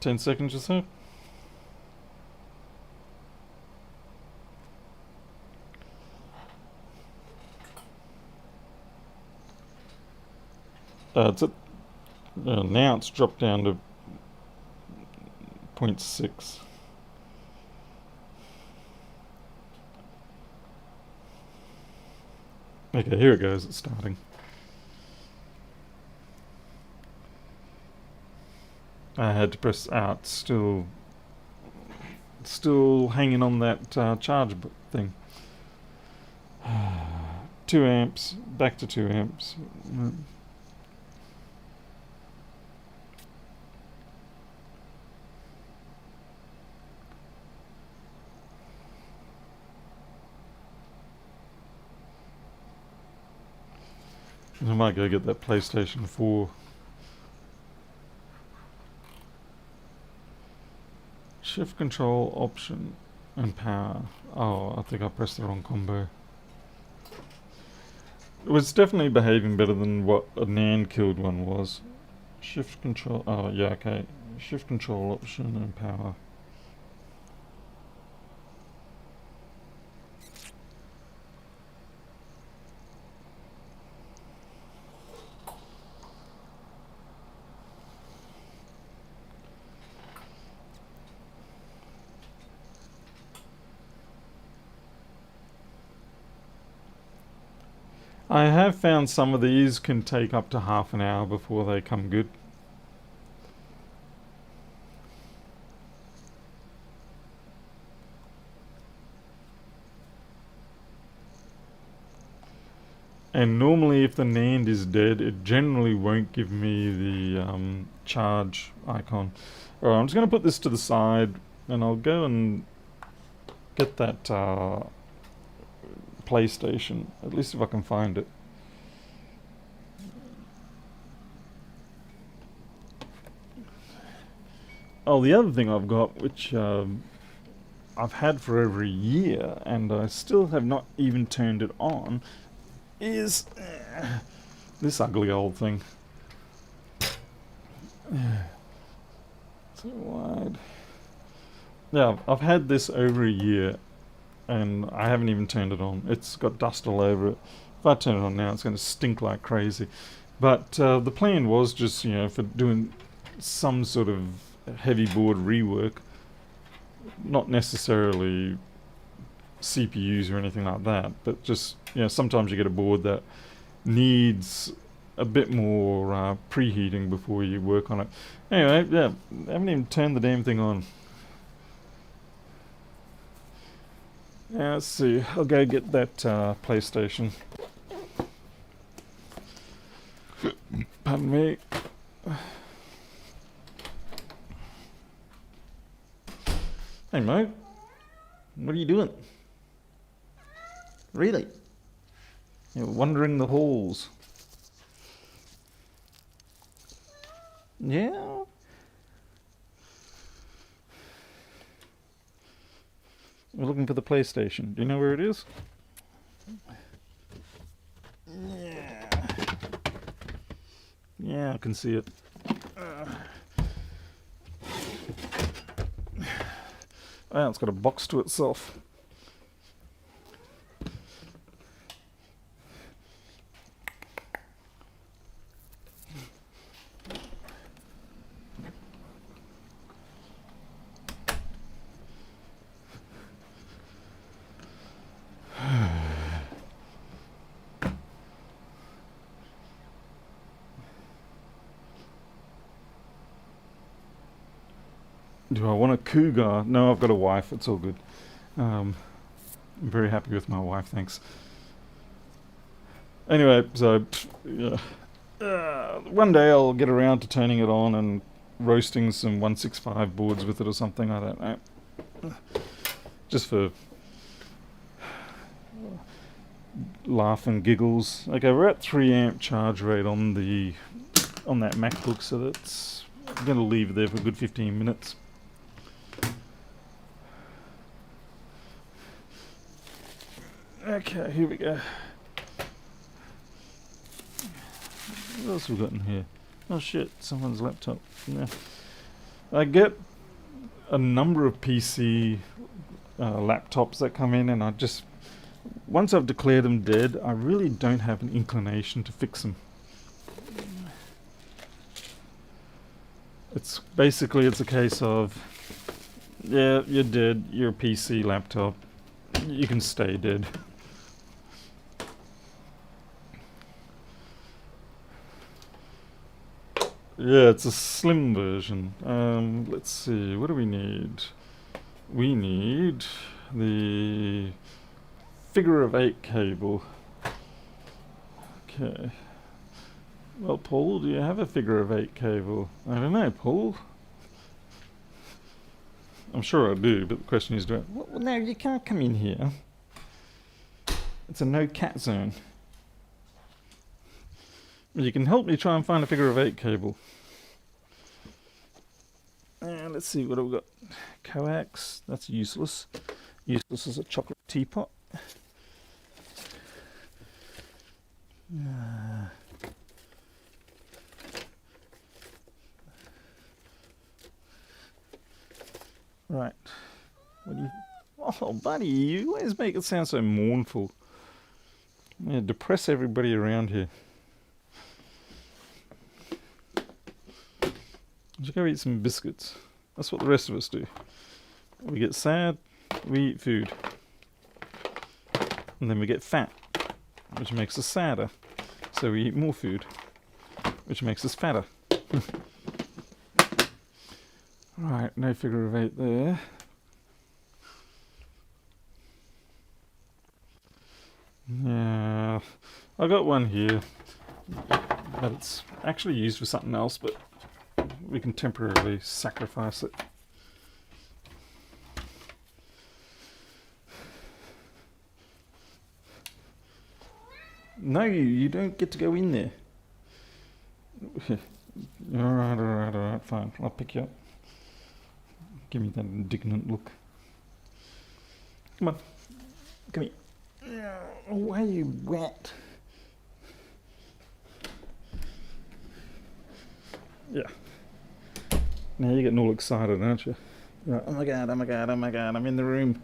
A: $10 or so. Now it's dropped down to 0.6. Okay, here it goes. It's starting. I had to press out. Still hanging on that charge thing. 2 amps. Back to 2 amps. I might go get that PlayStation 4. Shift control option and power. Oh, I think I pressed the wrong combo. It was definitely behaving better than what a NAND killed one was. Shift control. Oh yeah, okay. Shift control option and power. I have found some of these can take up to half an hour before they come good. And normally if the NAND is dead, it generally won't give me the charge icon. Alright, I'm just going to put this to the side and I'll go and get that PlayStation, at least if I can find it. Oh, the other thing I've got, which I've had for over a year and I still have not even turned it on, is this ugly old thing. So wide. Yeah, I've had this over a year and I haven't even turned it on. It's got dust all over it. If I turn it on now, it's going to stink like crazy. But the plan was just, for doing some sort of heavy board rework, not necessarily CPUs or anything like that, but just, you know, sometimes you get a board that needs a bit more preheating before you work on it. Anyway, yeah, I haven't even turned the damn thing on. Yeah, let's see. I'll go get that PlayStation. Pardon me. Hey, Mo. What are you doing? Really? You're wandering the halls. Yeah? We're looking for the PlayStation. Do you know where it is? Yeah. Yeah, I can see it. Oh, it's got a box to itself. Do I want a cougar? No, I've got a wife. It's all good. I'm very happy with my wife, thanks. Anyway, so yeah. One day I'll get around to turning it on and roasting some 165 boards with it or something. I don't know. Just for laugh and giggles. Okay, we're at 3 amp charge rate on that MacBook, so that's I'm going to leave it there for a good 15 minutes. Okay, here we go. What else have we got in here? Oh shit, someone's laptop. Yeah. I get a number of PC laptops that come in, and I just, once I've declared them dead, I really don't have an inclination to fix them. It's basically, it's a case of, yeah, you're dead, you're a PC laptop, you can stay dead. Yeah, it's a slim version. Let's see, what do we need? We need the figure of 8 cable. Okay. Well, Paul, do you have a figure of 8 cable? I don't know, Paul. I'm sure I do, but the question is, well, no, you can't come in here. It's a no cat zone. You can help me try and find a figure of 8 cable. Let's see, what have we got? Coax, that's useless. Useless as a chocolate teapot. Right. What do you... Oh, buddy, you always make it sound so mournful. Yeah, depress everybody around here. Just go eat some biscuits. That's what the rest of us do. We get sad, we eat food. And then we get fat, which makes us sadder. So we eat more food, which makes us fatter. Right, no figure of 8 there. Yeah, I got one here, but it's actually used for something else, but we can temporarily sacrifice it. No, you don't get to go in there. Alright, fine. I'll pick you up. Give me that indignant look. Come on. Come here. Why are you wet? Yeah. Now you're getting all excited, aren't you? Right. Oh my god, oh my god, oh my god, I'm in the room.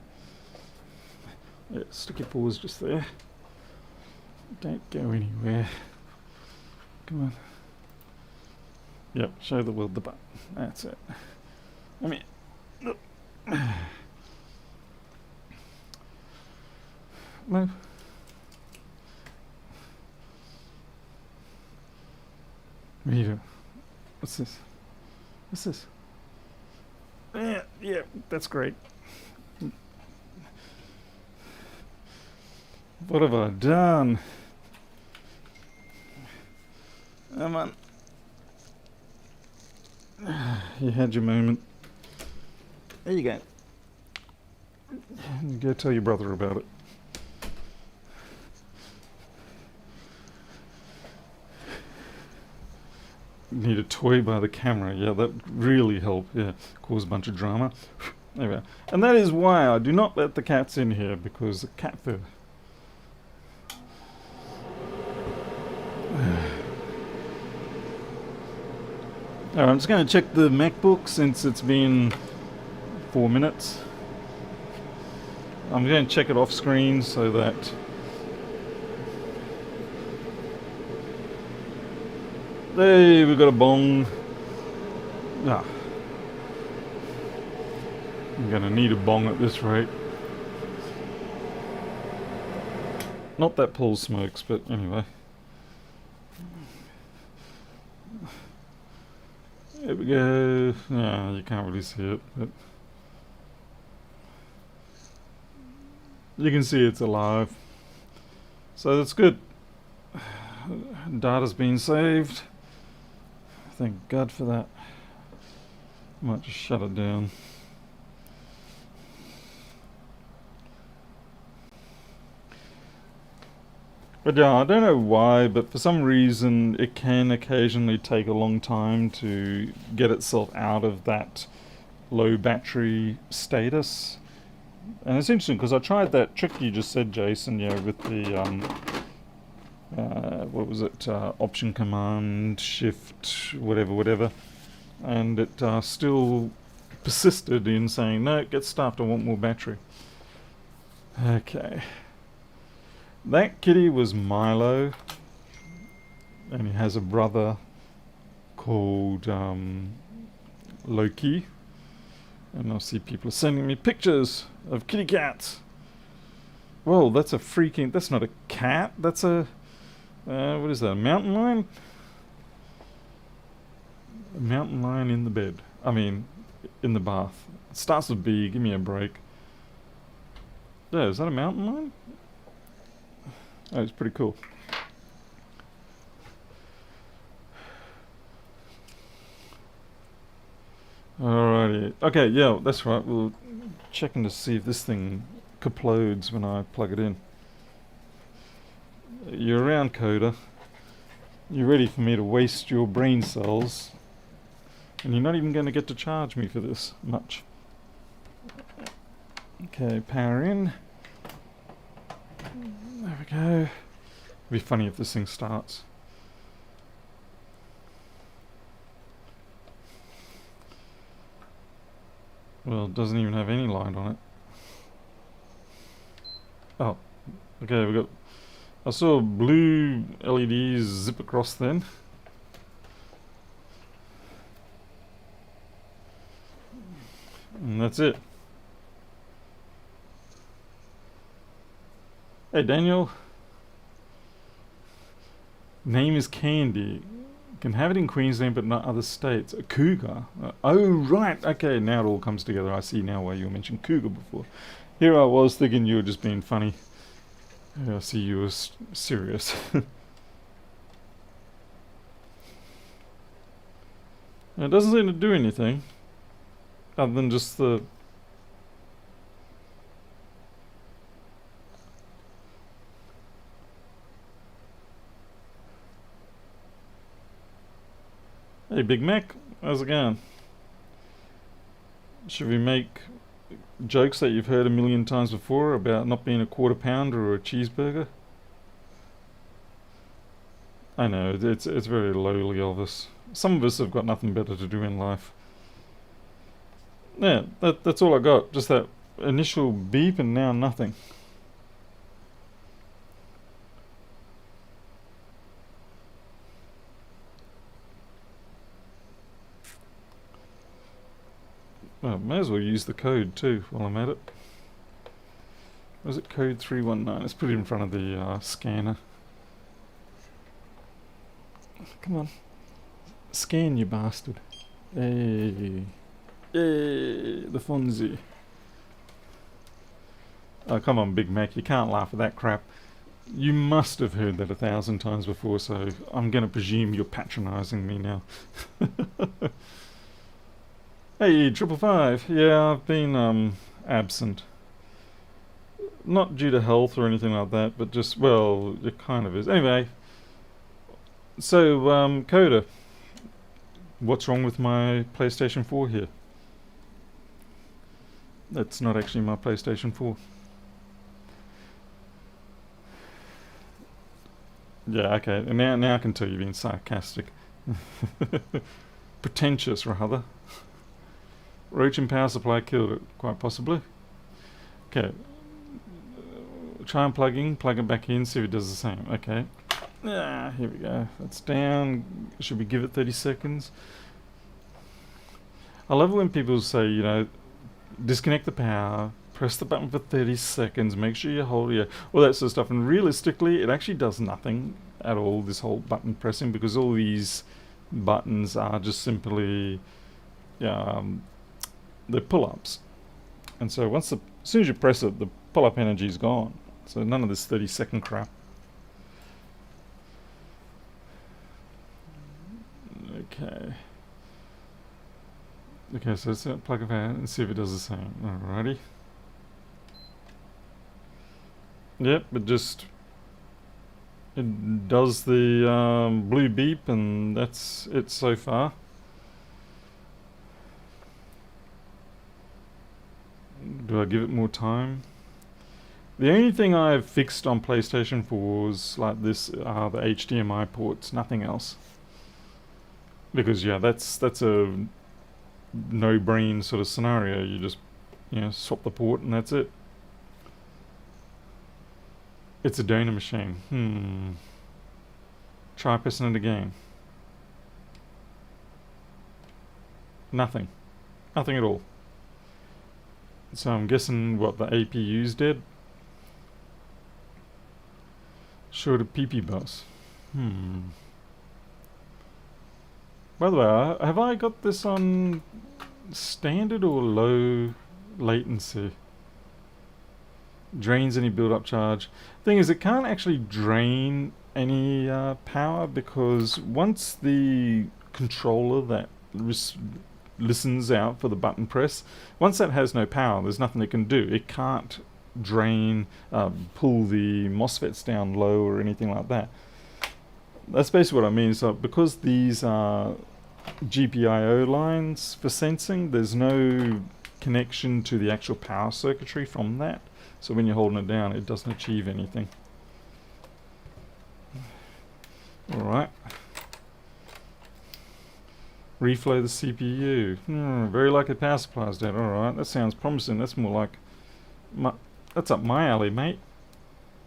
A: Yeah, stick your paws just there. Don't go anywhere. Come on. Yep, show the world the butt. That's it. Come here. Move. What are you doing? What's this? What's this? Yeah, that's great. What have I done? Come on. You had your moment. There you go. Go tell your brother about it. Need a toy by the camera. Yeah, that really helped. Yeah, cause a bunch of drama. There we are. And that is why I do not let the cats in here, because the cat fur. Alright, I'm just going to check the MacBook since it's been 4 minutes. I'm going to check it off screen so that hey, we've got a bong. Ah. I'm going to need a bong at this rate. Not that Paul smokes, but anyway. There we go. Yeah, you can't really see it, but you can see it's alive. So that's good. Data's been saved. Thank God for that. Might just shut it down. But yeah, I don't know why, but for some reason it can occasionally take a long time to get itself out of that low battery status. And it's interesting because I tried that trick you just said, Jason, with the what was it, option command shift whatever, and it still persisted in saying no, get stuffed, I want more battery. Okay. That kitty was Milo, and he has a brother called Loki. And I see people are sending me pictures of kitty cats. Whoa, that's not a cat, that's a, what is that, a mountain lion? A mountain lion in the bed. I mean, in the bath. It starts with B, give me a break. Yeah, is that a mountain lion? Oh, it's pretty cool. Alrighty. Okay, yeah, that's right. We're checking to see if this thing kaplodes when I plug it in. You're around, Coda. You're ready for me to waste your brain cells. And you're not even going to get to charge me for this much. Okay, power in. There we go. It'd be funny if this thing starts. Well, it doesn't even have any light on it. Oh, okay, we got. I saw blue LEDs zip across then. And that's it. Hey Daniel. Name is Candy. Can have it in Queensland but not other states. A cougar. Oh right, okay, now it all comes together. I see now why you mentioned cougar before. Here I was thinking you were just being funny. I see you were serious. It doesn't seem to do anything other than just the. Hey Big Mac, how's it going? Should we make jokes that you've heard a million times before about not being a quarter pounder or a cheeseburger? I know, it's very lowly of us. Some of us have got nothing better to do in life. Yeah, that's all I got. Just that initial beep and now nothing. Well, may as well use the code too while I'm at it. Was it code 319? Let's put it in front of the scanner. Come on. Scan, you bastard. Hey. Hey, the Fonzie. Oh, come on, Big Mac. You can't laugh at that crap. You must have heard that 1,000 times before, so I'm going to presume you're patronising me now. Hey, 555. Yeah, I've been absent. Not due to health or anything like that, but just, well, it kind of is. Anyway, so, Coda, what's wrong with my PlayStation 4 here? That's not actually my PlayStation 4. Yeah, okay. And now I can tell you're being sarcastic. Pretentious, rather. Roach and power supply killed it, quite possibly. Okay. Try unplugging, plug it back in, see if it does the same. Okay. Here we go. That's down. Should we give it 30 seconds? I love it when people say, you know, disconnect the power, press the button for 30 seconds, make sure you hold it, all that sort of stuff. And realistically, it actually does nothing at all, this whole button pressing, because all these buttons are just simply they're pull-ups. And so as soon as you press it, the pull-up energy is gone. So none of this 30-second crap. Okay. Okay, so let's plug it in and see if it does the same. Alrighty. Yep, it does the blue beep, and that's it so far. Do I give it more time? The only thing I've fixed on PlayStation 4s like this are the HDMI ports, nothing else. Because yeah, that's a no-brain sort of scenario. You just, you know, swap the port and that's it. It's a donor machine. Try pressing it again. Nothing. Nothing at all. So I'm guessing what the APU's dead. Short of PP bus. By the way, have I got this on standard or low latency? Drains any build-up charge. Thing is, it can't actually drain any power, because once the controller that listens out for the button press, once that has no power, there's nothing it can do. It can't drain, pull the MOSFETs down low or anything like that. That's basically what I mean. So because these are GPIO lines for sensing, there's no connection to the actual power circuitry from that. So when you're holding it down, it doesn't achieve anything. Alright. Reflow the CPU. Very likely power supply's dead. Alright, that sounds promising. That's more like... that's up my alley, mate.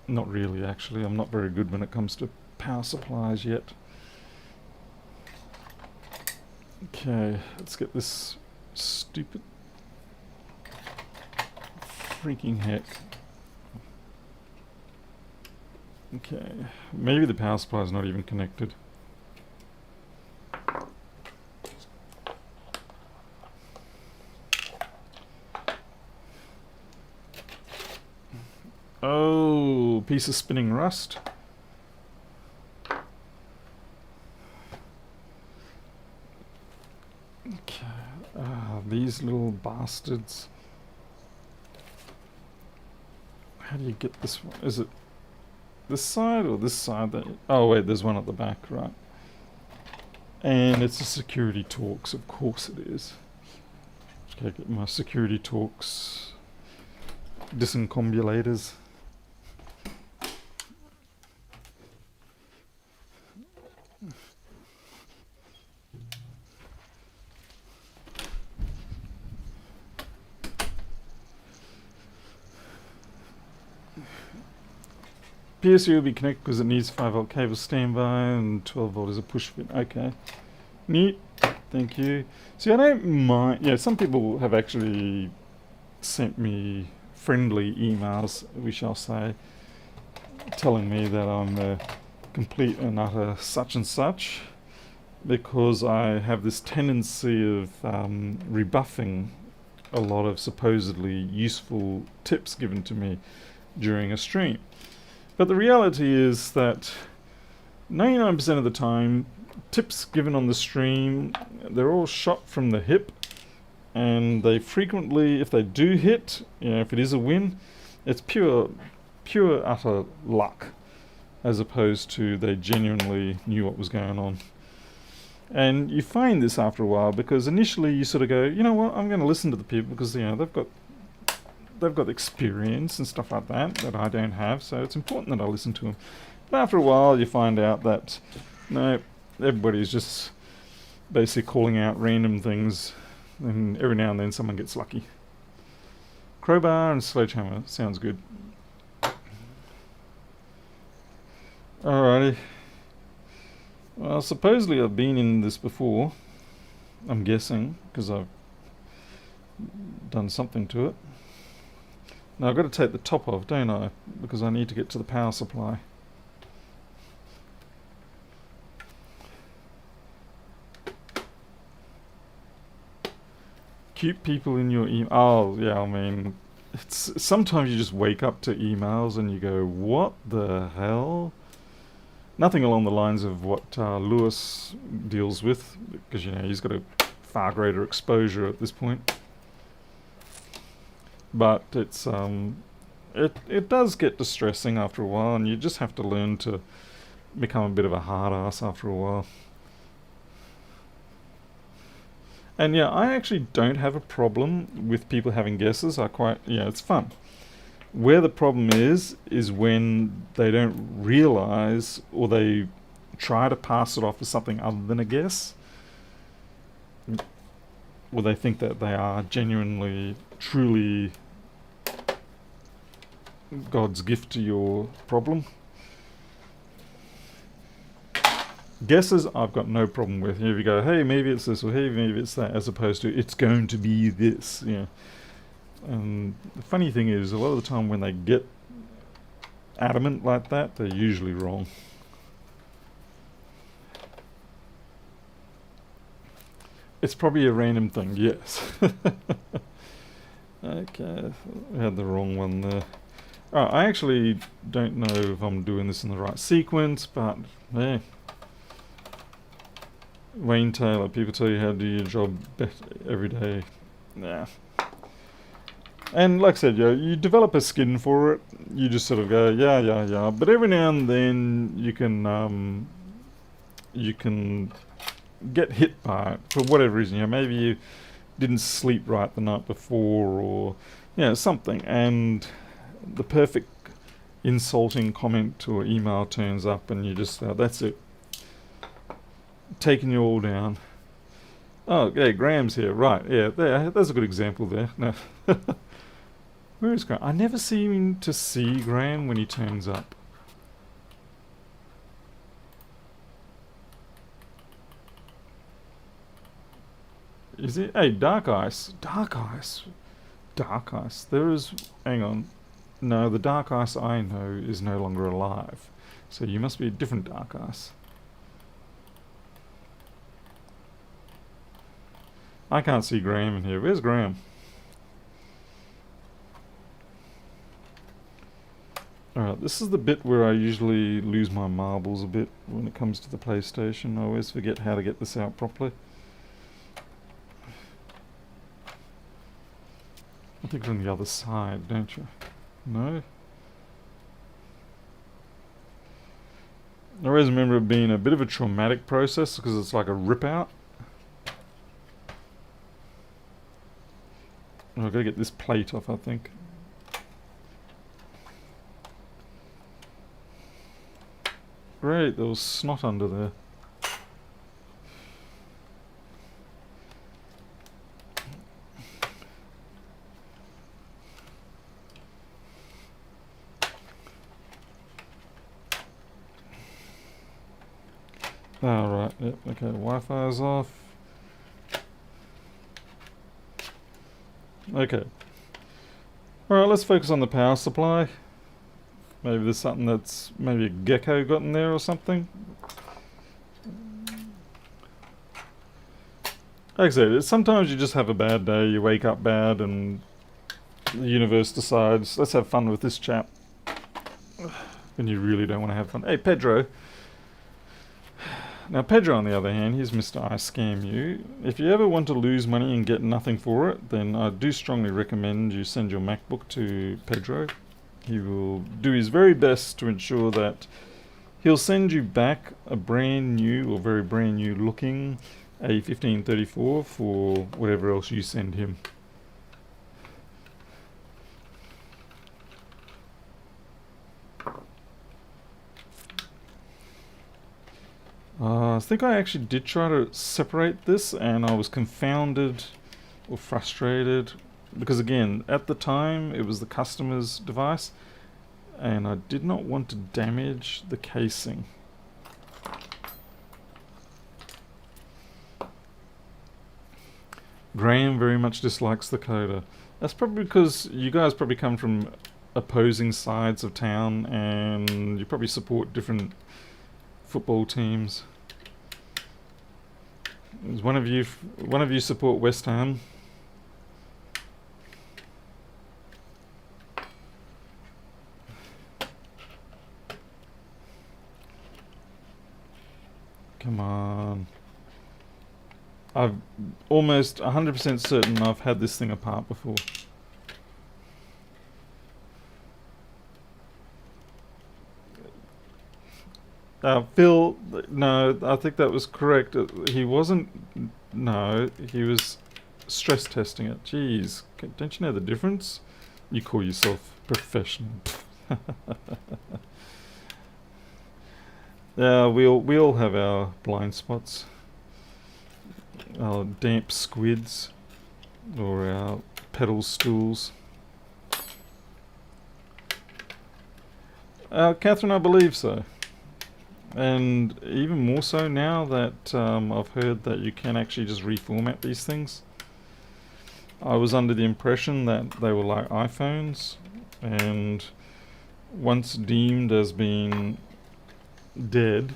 A: Not really, actually. I'm not very good when it comes to power supplies yet. Okay, let's get this stupid freaking heck. Okay, maybe the power supply is not even connected. Oh, piece of spinning rust. Okay, these little bastards. How do you get this one? Is it this side or this side? Oh wait, there's one at the back, right? And it's a security Torx, of course it is. Okay, get my security Torx disencombinators. PSU will be connected because it needs 5V cable standby and 12V is a push fit. Okay. Neat. Thank you. See, I don't mind. Yeah, some people have actually sent me friendly emails, we shall say, telling me that I'm a complete and utter such and such, because I have this tendency of rebuffing a lot of supposedly useful tips given to me during a stream. But the reality is that 99% of the time, tips given on the stream, they're all shot from the hip, and they frequently, if they do hit, if it is a win, it's pure utter luck, as opposed to they genuinely knew what was going on. And you find this after a while, because initially you sort of go, you know what, I'm going to listen to the people because they've got experience and stuff like that I don't have, so it's important that I listen to them. But after a while you find out that no, everybody's just basically calling out random things, and every now and then someone gets lucky. Crowbar and sledgehammer sounds good. Alrighty. Well, supposedly I've been in this before, I'm guessing, because I've done something to it. Now I've got to take the top off, don't I? Because I need to get to the power supply. Cute people in your email. Oh, yeah, I mean, sometimes you just wake up to emails and you go, what the hell? Nothing along the lines of what Lewis deals with, because he's got a far greater exposure at this point. But it's it does get distressing after a while, and you just have to learn to become a bit of a hard ass after a while. And yeah, I actually don't have a problem with people having guesses. It's fun. Where the problem is when they don't realize, or they try to pass it off as something other than a guess, or they think that they are genuinely, truly God's gift to your problem. Guesses, I've got no problem with. If you go, hey, maybe it's this, or hey, maybe it's that, as opposed to, it's going to be this, And the funny thing is, a lot of the time when they get adamant like that, they're usually wrong. It's probably a random thing, yes. Okay, I had the wrong one there. I actually don't know if I'm doing this in the right sequence, but yeah. Wayne Taylor, people tell you how to do your job every day. Nah. And like I said, you develop a skin for it. You just sort of go, yeah. But every now and then you can get hit by it for whatever reason. Maybe you didn't sleep right the night before, or something, and the perfect insulting comment or email turns up, and you just that's it, taking you all down. Oh, yeah, Graham's here, right? Yeah, there's a good example there. No. Where is Graham? I never seem to see Graham when he turns up. Is it? Hey, Dark Ice. There is... Hang on. No, the Dark Ice I know is no longer alive. So you must be a different Dark Ice. I can't see Graham in here. Where's Graham? Alright, this is the bit where I usually lose my marbles a bit when it comes to the PlayStation. I always forget how to get this out properly. I think you're on the other side, don't you? No? I always remember it being a bit of a traumatic process because it's like a rip out. I've got to get this plate off, I think. Great, there was snot under there. Alright, yep, okay, Wi-Fi's off. Okay. Alright, let's focus on the power supply. Maybe there's something that's, maybe a gecko got in there or something. Like I said, sometimes you just have a bad day, you wake up bad and the universe decides, let's have fun with this chap. When you really don't want to have fun. Hey, Pedro. Now, Pedro, on the other hand, here's Mr. I Scam You. If you ever want to lose money and get nothing for it, then I do strongly recommend you send your MacBook to Pedro. He will do his very best to ensure that he'll send you back a brand new or very brand new looking A1534 for whatever else you send him. I think I actually did try to separate this and I was confounded or frustrated because again, at the time it was the customer's device and I did not want to damage the casing. Graham very much dislikes the coder. That's probably because you guys probably come from opposing sides of town and you probably support different football teams. Does one of you support West Ham? Come on. I've almost 100% certain I've had this thing apart before. Phil, no, I think that was correct. He wasn't, no, he was stress testing it. Jeez, don't you know the difference? You call yourself professional. Yeah, we all have our blind spots. Our damp squids, or our pedal stools. Catherine, I believe so. And even more so now that I've heard that you can actually just reformat these things. I was under the impression that they were like iPhones, and once deemed as being dead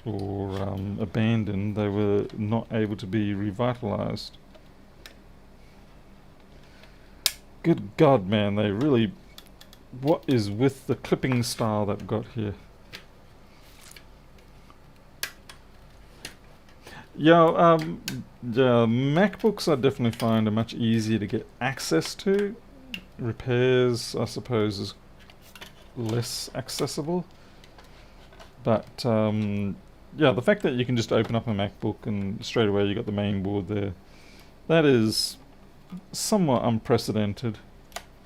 A: or abandoned, they were not able to be revitalized. Good God, man, they really... What is with the clipping style they've got here? Yeah, MacBooks I definitely find are much easier to get access to. Repairs, I suppose, is less accessible. But, yeah, the fact that you can just open up a MacBook and straight away you got the main board there, that is somewhat unprecedented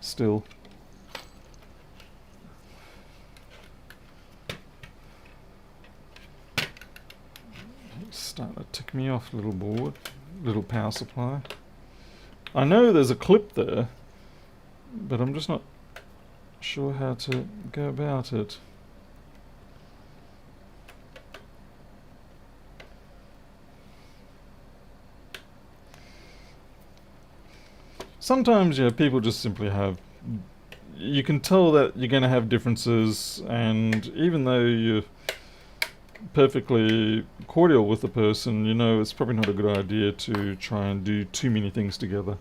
A: still. Starting to tick me off, little board, little power supply. I know there's a clip there, but I'm just not sure how to go about it. Sometimes, yeah, people just simply have... You can tell that you're going to have differences, and even though you're perfectly cordial with the person, you know it's probably not a good idea to try and do too many things together.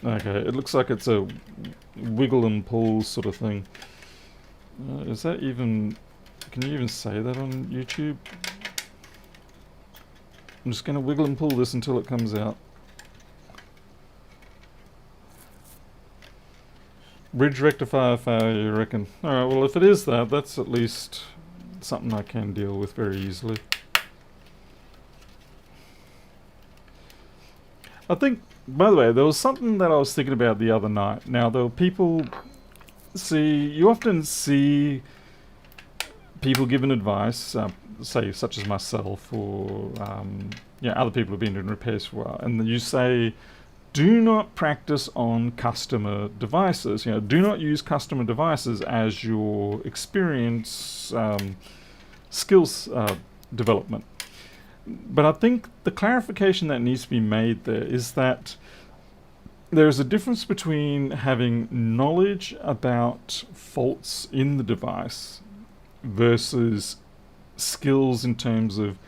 A: Okay, it looks like it's a wiggle and pull sort of thing. Is that even... Can you even say that on YouTube? I'm just going to wiggle and pull this until it comes out. Bridge rectifier failure, you reckon? Alright, well if it is that, that's at least something I can deal with very easily. I think, by the way, there was something that I was thinking about the other night. Now, there were people... you often see people giving advice, say, such as myself, or other people who've been doing repairs for a while, and you say, do not practice on customer devices. You know, do not use customer devices as your experience, skills development. But I think the clarification that needs to be made there is that there's a difference between having knowledge about faults in the device versus skills in terms of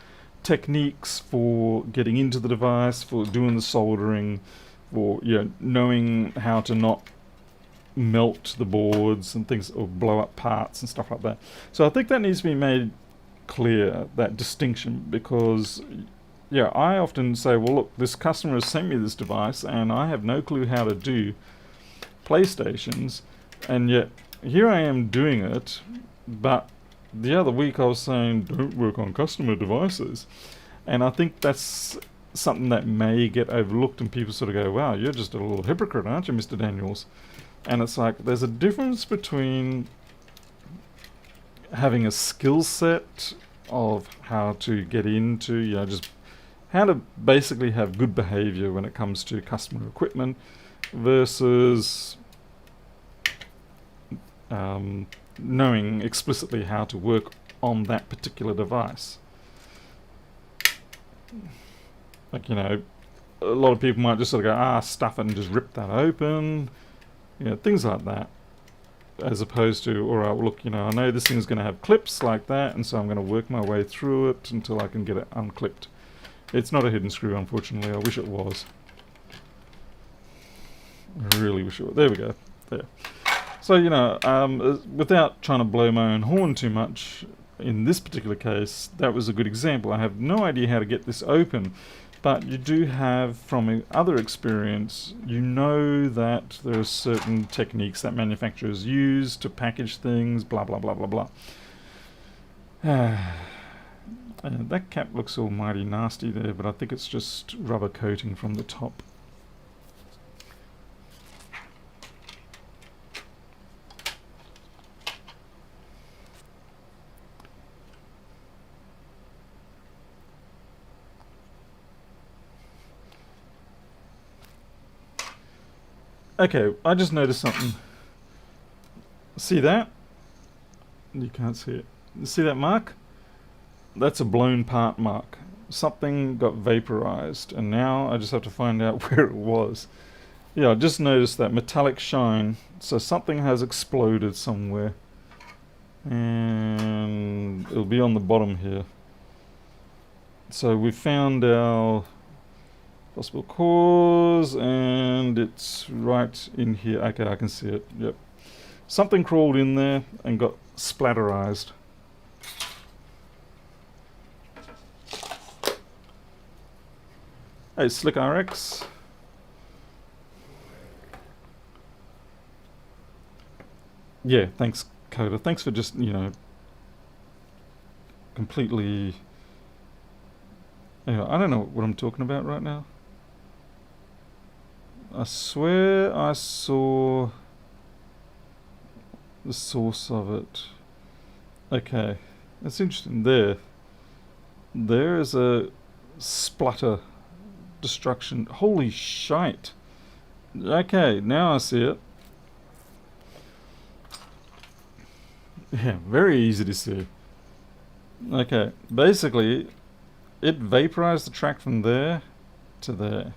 A: techniques for getting into the device, for doing the soldering, for knowing how to not melt the boards and things, or blow up parts and stuff like that. So I think that needs to be made clear, that distinction, because I often say, well, look, this customer has sent me this device and I have no clue how to do PlayStations, and yet here I am doing it. But the other week I was saying, don't work on customer devices, and I think that's something that may get overlooked, and people sort of go, wow, you're just a little hypocrite, aren't you, Mr. Daniels? And it's like, there's a difference between having a skill set of how to get into, just how to basically have good behavior when it comes to customer equipment, versus knowing explicitly how to work on that particular device. Like, a lot of people might just sort of go, stuff it and just rip that open, things like that. As opposed to, all right, well, look, I know this thing's going to have clips like that, and so I'm going to work my way through it until I can get it unclipped. It's not a hidden screw, unfortunately. I wish it was. I really wish it was. There we go. There. So, without trying to blow my own horn too much, in this particular case, that was a good example. I have no idea how to get this open, but you do have, from other experience, that there are certain techniques that manufacturers use to package things, blah, blah, blah, blah, blah. And that cap looks almighty nasty there, but I think it's just rubber coating from the top. Okay, I just noticed something. See that? You can't see it. See that mark? That's a blown part mark. Something got vaporized, and now I just have to find out where it was. Yeah, I just noticed that metallic shine. So something has exploded somewhere. And it'll be on the bottom here. So we found our possible cause, and it's right in here. Okay, I can see it. Yep. Something crawled in there and got splatterized. Hey, Slick RX. Yeah, thanks, Coda. Thanks for just, completely... Anyway, I don't know what I'm talking about right now. I swear I saw the source of it. Okay, that's interesting. There is a splutter destruction. Holy shite. Okay, now I see it. Yeah, very easy to see. Okay, basically it vaporized the track from there to there.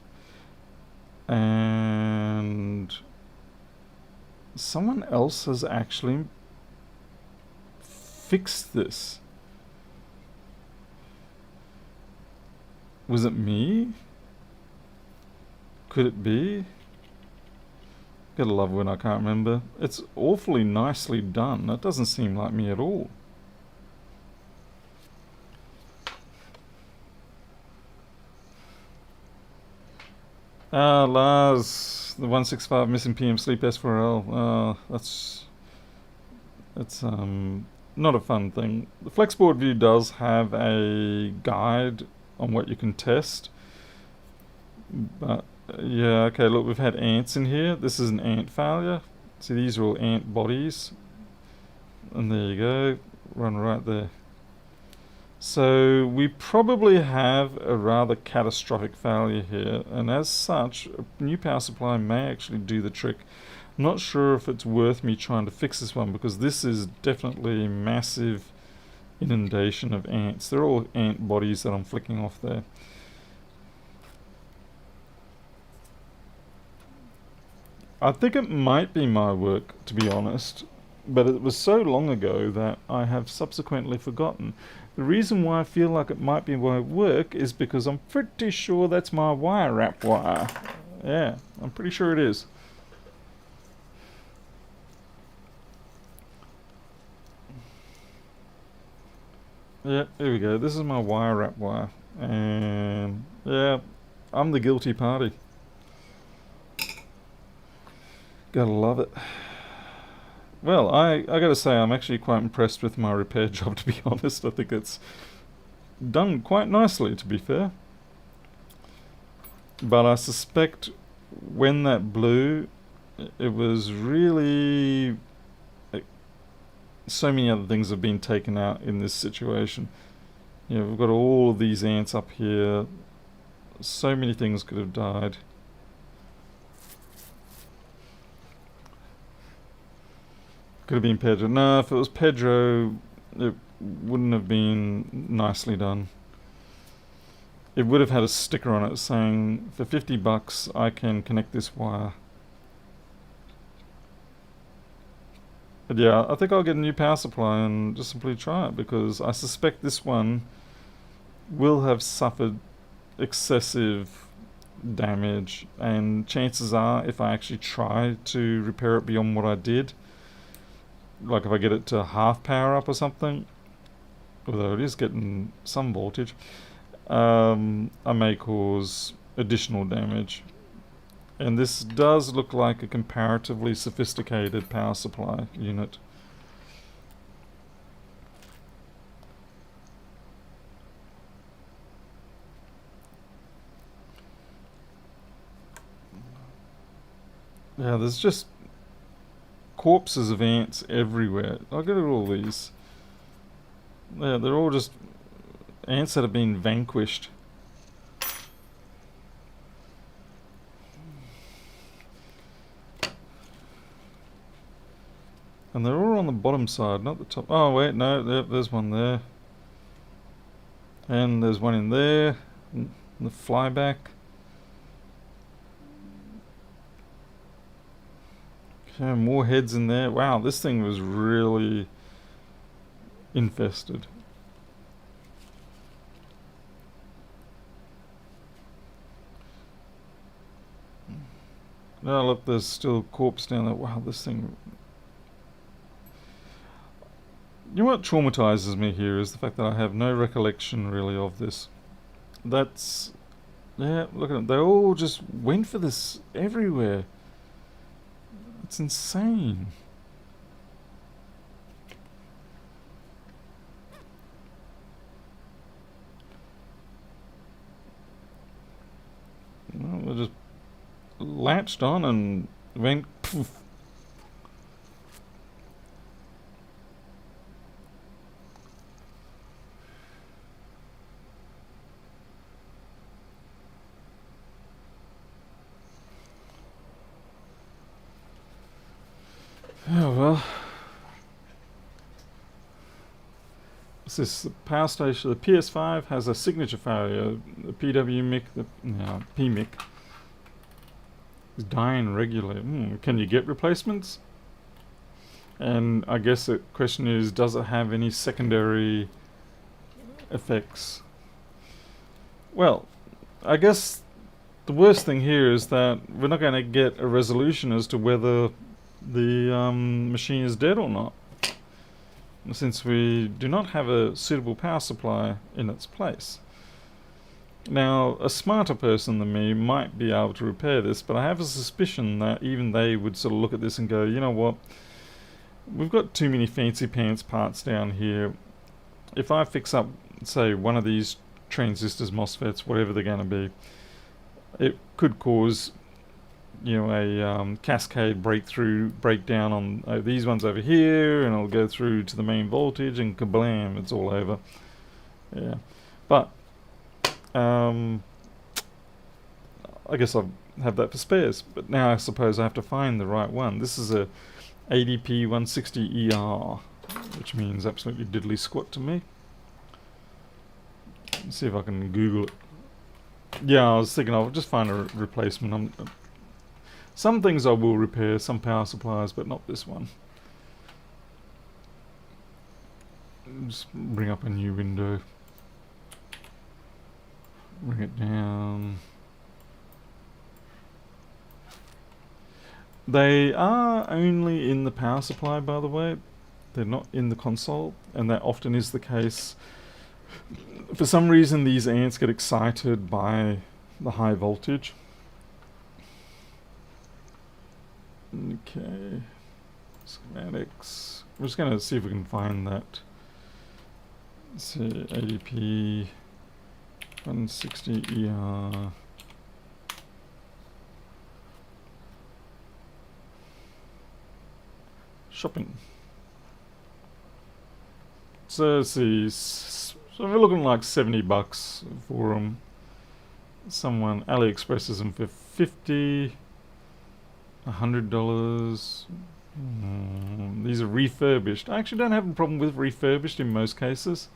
A: And someone else has actually fixed this. Was it me? Could it be? Gotta love when I can't remember. It's awfully nicely done. That doesn't seem like me at all. Lars, the 165 missing PM sleep S4L. That's not a fun thing. The Flexboard View does have a guide on what you can test, but yeah, okay, look, we've had ants in here. This is an ant failure. See, these are all ant bodies, and there you go, run right there. So we probably have a rather catastrophic failure here, and as such, a new power supply may actually do the trick. I'm not sure if it's worth me trying to fix this one, because this is definitely massive inundation of ants. They're all ant bodies that I'm flicking off there. I think it might be my work, to be honest, but it was so long ago that I have subsequently forgotten. The reason why I feel like it might be my work is because I'm pretty sure that's my wire wrap wire. Yeah, I'm pretty sure it is. Yeah, here we go. This is my wire wrap wire. And yeah, I'm the guilty party. Gotta love it. Well, I gotta say, I'm actually quite impressed with my repair job, to be honest. I think it's done quite nicely, to be fair. But I suspect when that blew, it was really... so many other things have been taken out in this situation. You know, we've got all of these ants up here. So many things could have died. Could have been Pedro. No, if it was Pedro, it wouldn't have been nicely done. It would have had a sticker on it saying, for $50 I can connect this wire. But yeah, I think I'll get a new power supply and just simply try it, because I suspect this one will have suffered excessive damage, and chances are, if I actually try to repair it beyond what I did, like if I get it to half power up or something, although it is getting some voltage, I may cause additional damage. And this does look like a comparatively sophisticated power supply unit. Yeah, there's just corpses of ants everywhere. Look at all these. Yeah, they're all just ants that have been vanquished. And they're all on the bottom side, not the top. Oh wait, no, there's one there. And there's one in there. The flyback. Okay, more heads in there. Wow, this thing was really infested. Oh look, there's still a corpse down there. Wow, this thing... You know what traumatizes me here is the fact that I have no recollection really of this. That's... Yeah, look at them. They all just went for this everywhere. It's insane. Well, they just latched on and went poof. Oh well. What's this? The power station, the PS5 has a signature failure. The PWMIC, the PMIC is dying regularly. Can you get replacements? And I guess the question is, does it have any secondary effects? Well, I guess the worst thing here is that we're not going to get a resolution as to whether the machine is dead or not, since we do not have a suitable power supply in its place. Now, a smarter person than me might be able to repair this, but I have a suspicion that even they would sort of look at this and go, you know what, we've got too many fancy pants parts down here. If I fix up, say, one of these transistors, MOSFETs, whatever they're going to be, it could cause, you know, a cascade breakdown on these ones over here, and it'll go through to the main voltage, and kablam, it's all over. Yeah, but I guess I'll have that for spares. But now I suppose I have to find the right one. This is a ADP 160ER. which means absolutely diddly squat to me. Let's see if I can Google it. Yeah, I was thinking I'll just find a replacement. Some things I will repair, some power supplies, but not this one. Just bring up a new window. Bring it down. They are only in the power supply, by the way. They're not in the console, and that often is the case. For some reason, these ants get excited by the high voltage. Okay. Schematics. We're just going to see if we can find that. Let's see, ADP 160 ER. Shopping. So let's see. So we're looking like $70 for them. Someone AliExpresses them for $50, $100. These are refurbished. I actually don't have a problem with refurbished in most cases.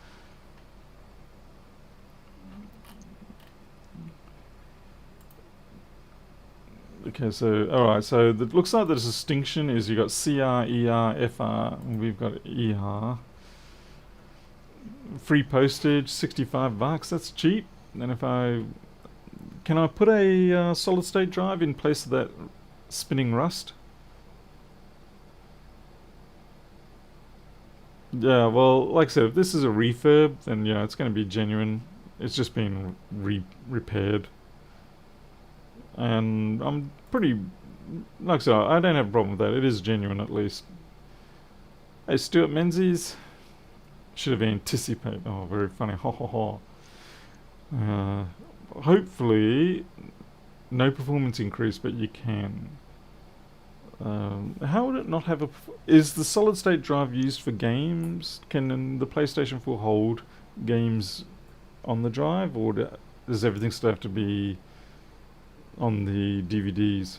A: Okay, so alright, so it looks like the distinction is you got CR, ER, FR, and we've got ER. Free postage, $65. That's cheap. And if can I put a solid state drive in place of that spinning rust? Yeah, well, like I said, if this is a refurb, then yeah, it's going to be genuine. It's just been repaired. And I'm pretty, like I said, I don't have a problem with that. It is genuine at least. Hey, Stuart Menzies. Should have anticipated. Oh, very funny. Ha ha ha. Hopefully, no performance increase, but you can. How would it not have a... Is the solid state drive used for games? Can the PlayStation 4 hold games on the drive, or does everything still have to be on the DVDs?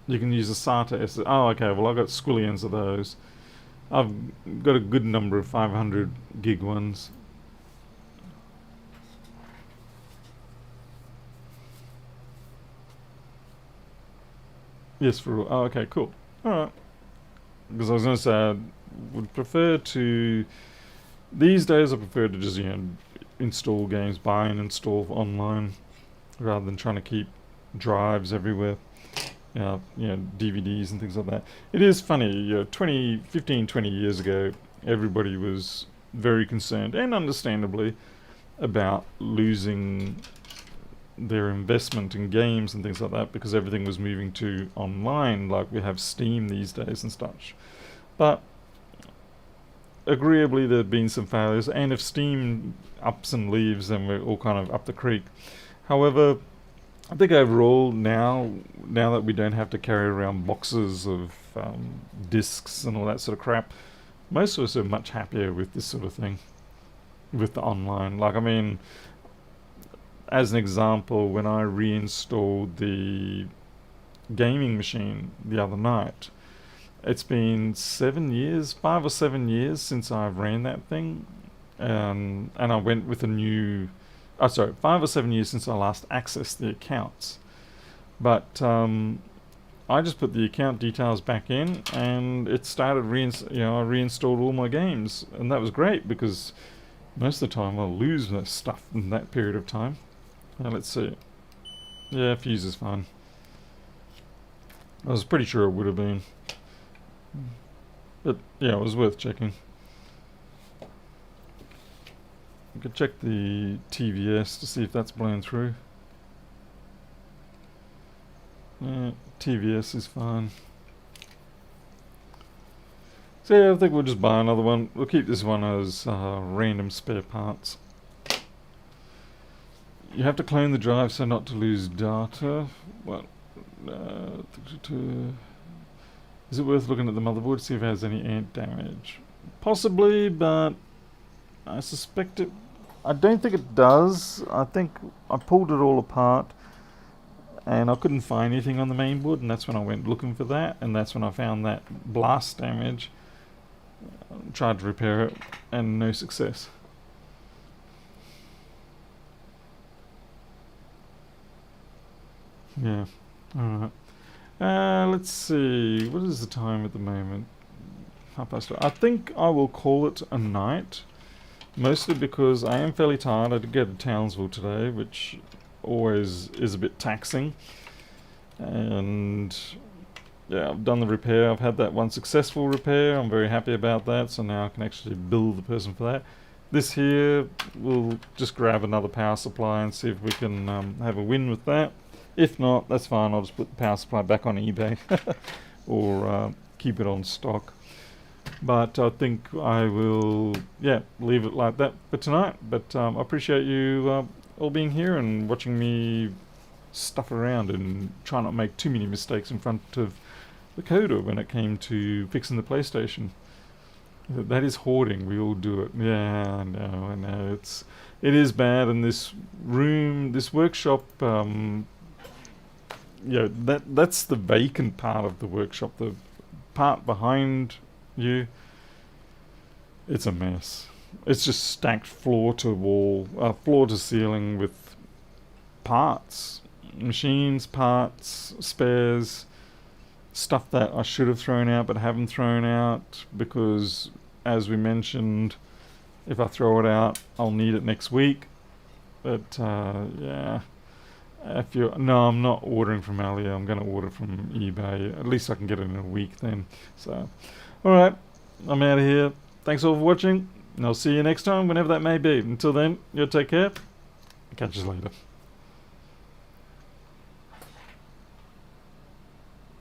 A: You can use a SATA SS. Oh, okay. Well, I've got squillions of those. I've got a good number of 500 gig ones. Yes, for... Oh, okay, cool. Alright. Because I was going to say, I would prefer to... These days, I prefer to just, install games, buy and install online, rather than trying to keep drives everywhere. DVDs and things like that. It is funny, 15, 20 years ago, everybody was very concerned, and understandably, about losing their investment in games and things like that, because everything was moving to online, like we have Steam these days and such. But agreeably, there have been some failures, and if Steam ups and leaves, then we're all kind of up the creek. However, I think overall now that we don't have to carry around boxes of discs and all that sort of crap, most of us are much happier with this sort of thing, with the online. Like, I mean, as an example, when I reinstalled the gaming machine the other night, it's been 5 or 7 years since I've ran that thing, and I went with a new... 5 or 7 years since I last accessed the accounts. But I just put the account details back in, and it started I reinstalled all my games, and that was great because most of the time I'll lose my stuff in that period of time. Let's see. Yeah, fuse is fine. I was pretty sure it would have been, but yeah, it was worth checking. We could check the TVS to see if that's blown through. TVS is fine. So yeah, I think we'll just buy another one. We'll keep this one as random spare parts. You have to clone the drive so not to lose data. Well, is it worth looking at the motherboard to see if it has any ant damage? Possibly, but I suspect it... I don't think it does. I think I pulled it all apart, and I couldn't find anything on the mainboard, and that's when I went looking for that, and that's when I found that blast damage. Tried to repair it, and no success. Yeah, alright. Let's see, what is the time at the moment? 12:30. I think I will call it a night, mostly because I am fairly tired. I did go to Townsville today, which always is a bit taxing. And yeah, I've done the repair. I've had that one successful repair. I'm very happy about that, so now I can actually bill the person for that. This here, we'll just grab another power supply and see if we can have a win with that. If not, that's fine. I'll just put the power supply back on eBay or keep it on stock. But I think I will, yeah, leave it like that for tonight. But I appreciate you all being here and watching me stuff around and try not to make too many mistakes in front of the coder when it came to fixing the PlayStation. That is hoarding. We all do it. Yeah, I know. It is bad. And this room, this workshop, yeah, that's the vacant part of the workshop. The part behind you, it's a mess. It's just stacked floor to wall, floor to ceiling with parts, machines, parts, spares, stuff that I should have thrown out but haven't thrown out because, as we mentioned, if I throw it out, I'll need it next week. But yeah, no, I'm not ordering from Ali. I'm going to order from eBay. At least I can get it in a week then. So, all right, I'm out of here. Thanks all for watching, and I'll see you next time, whenever that may be. Until then, you take care. Catch you later.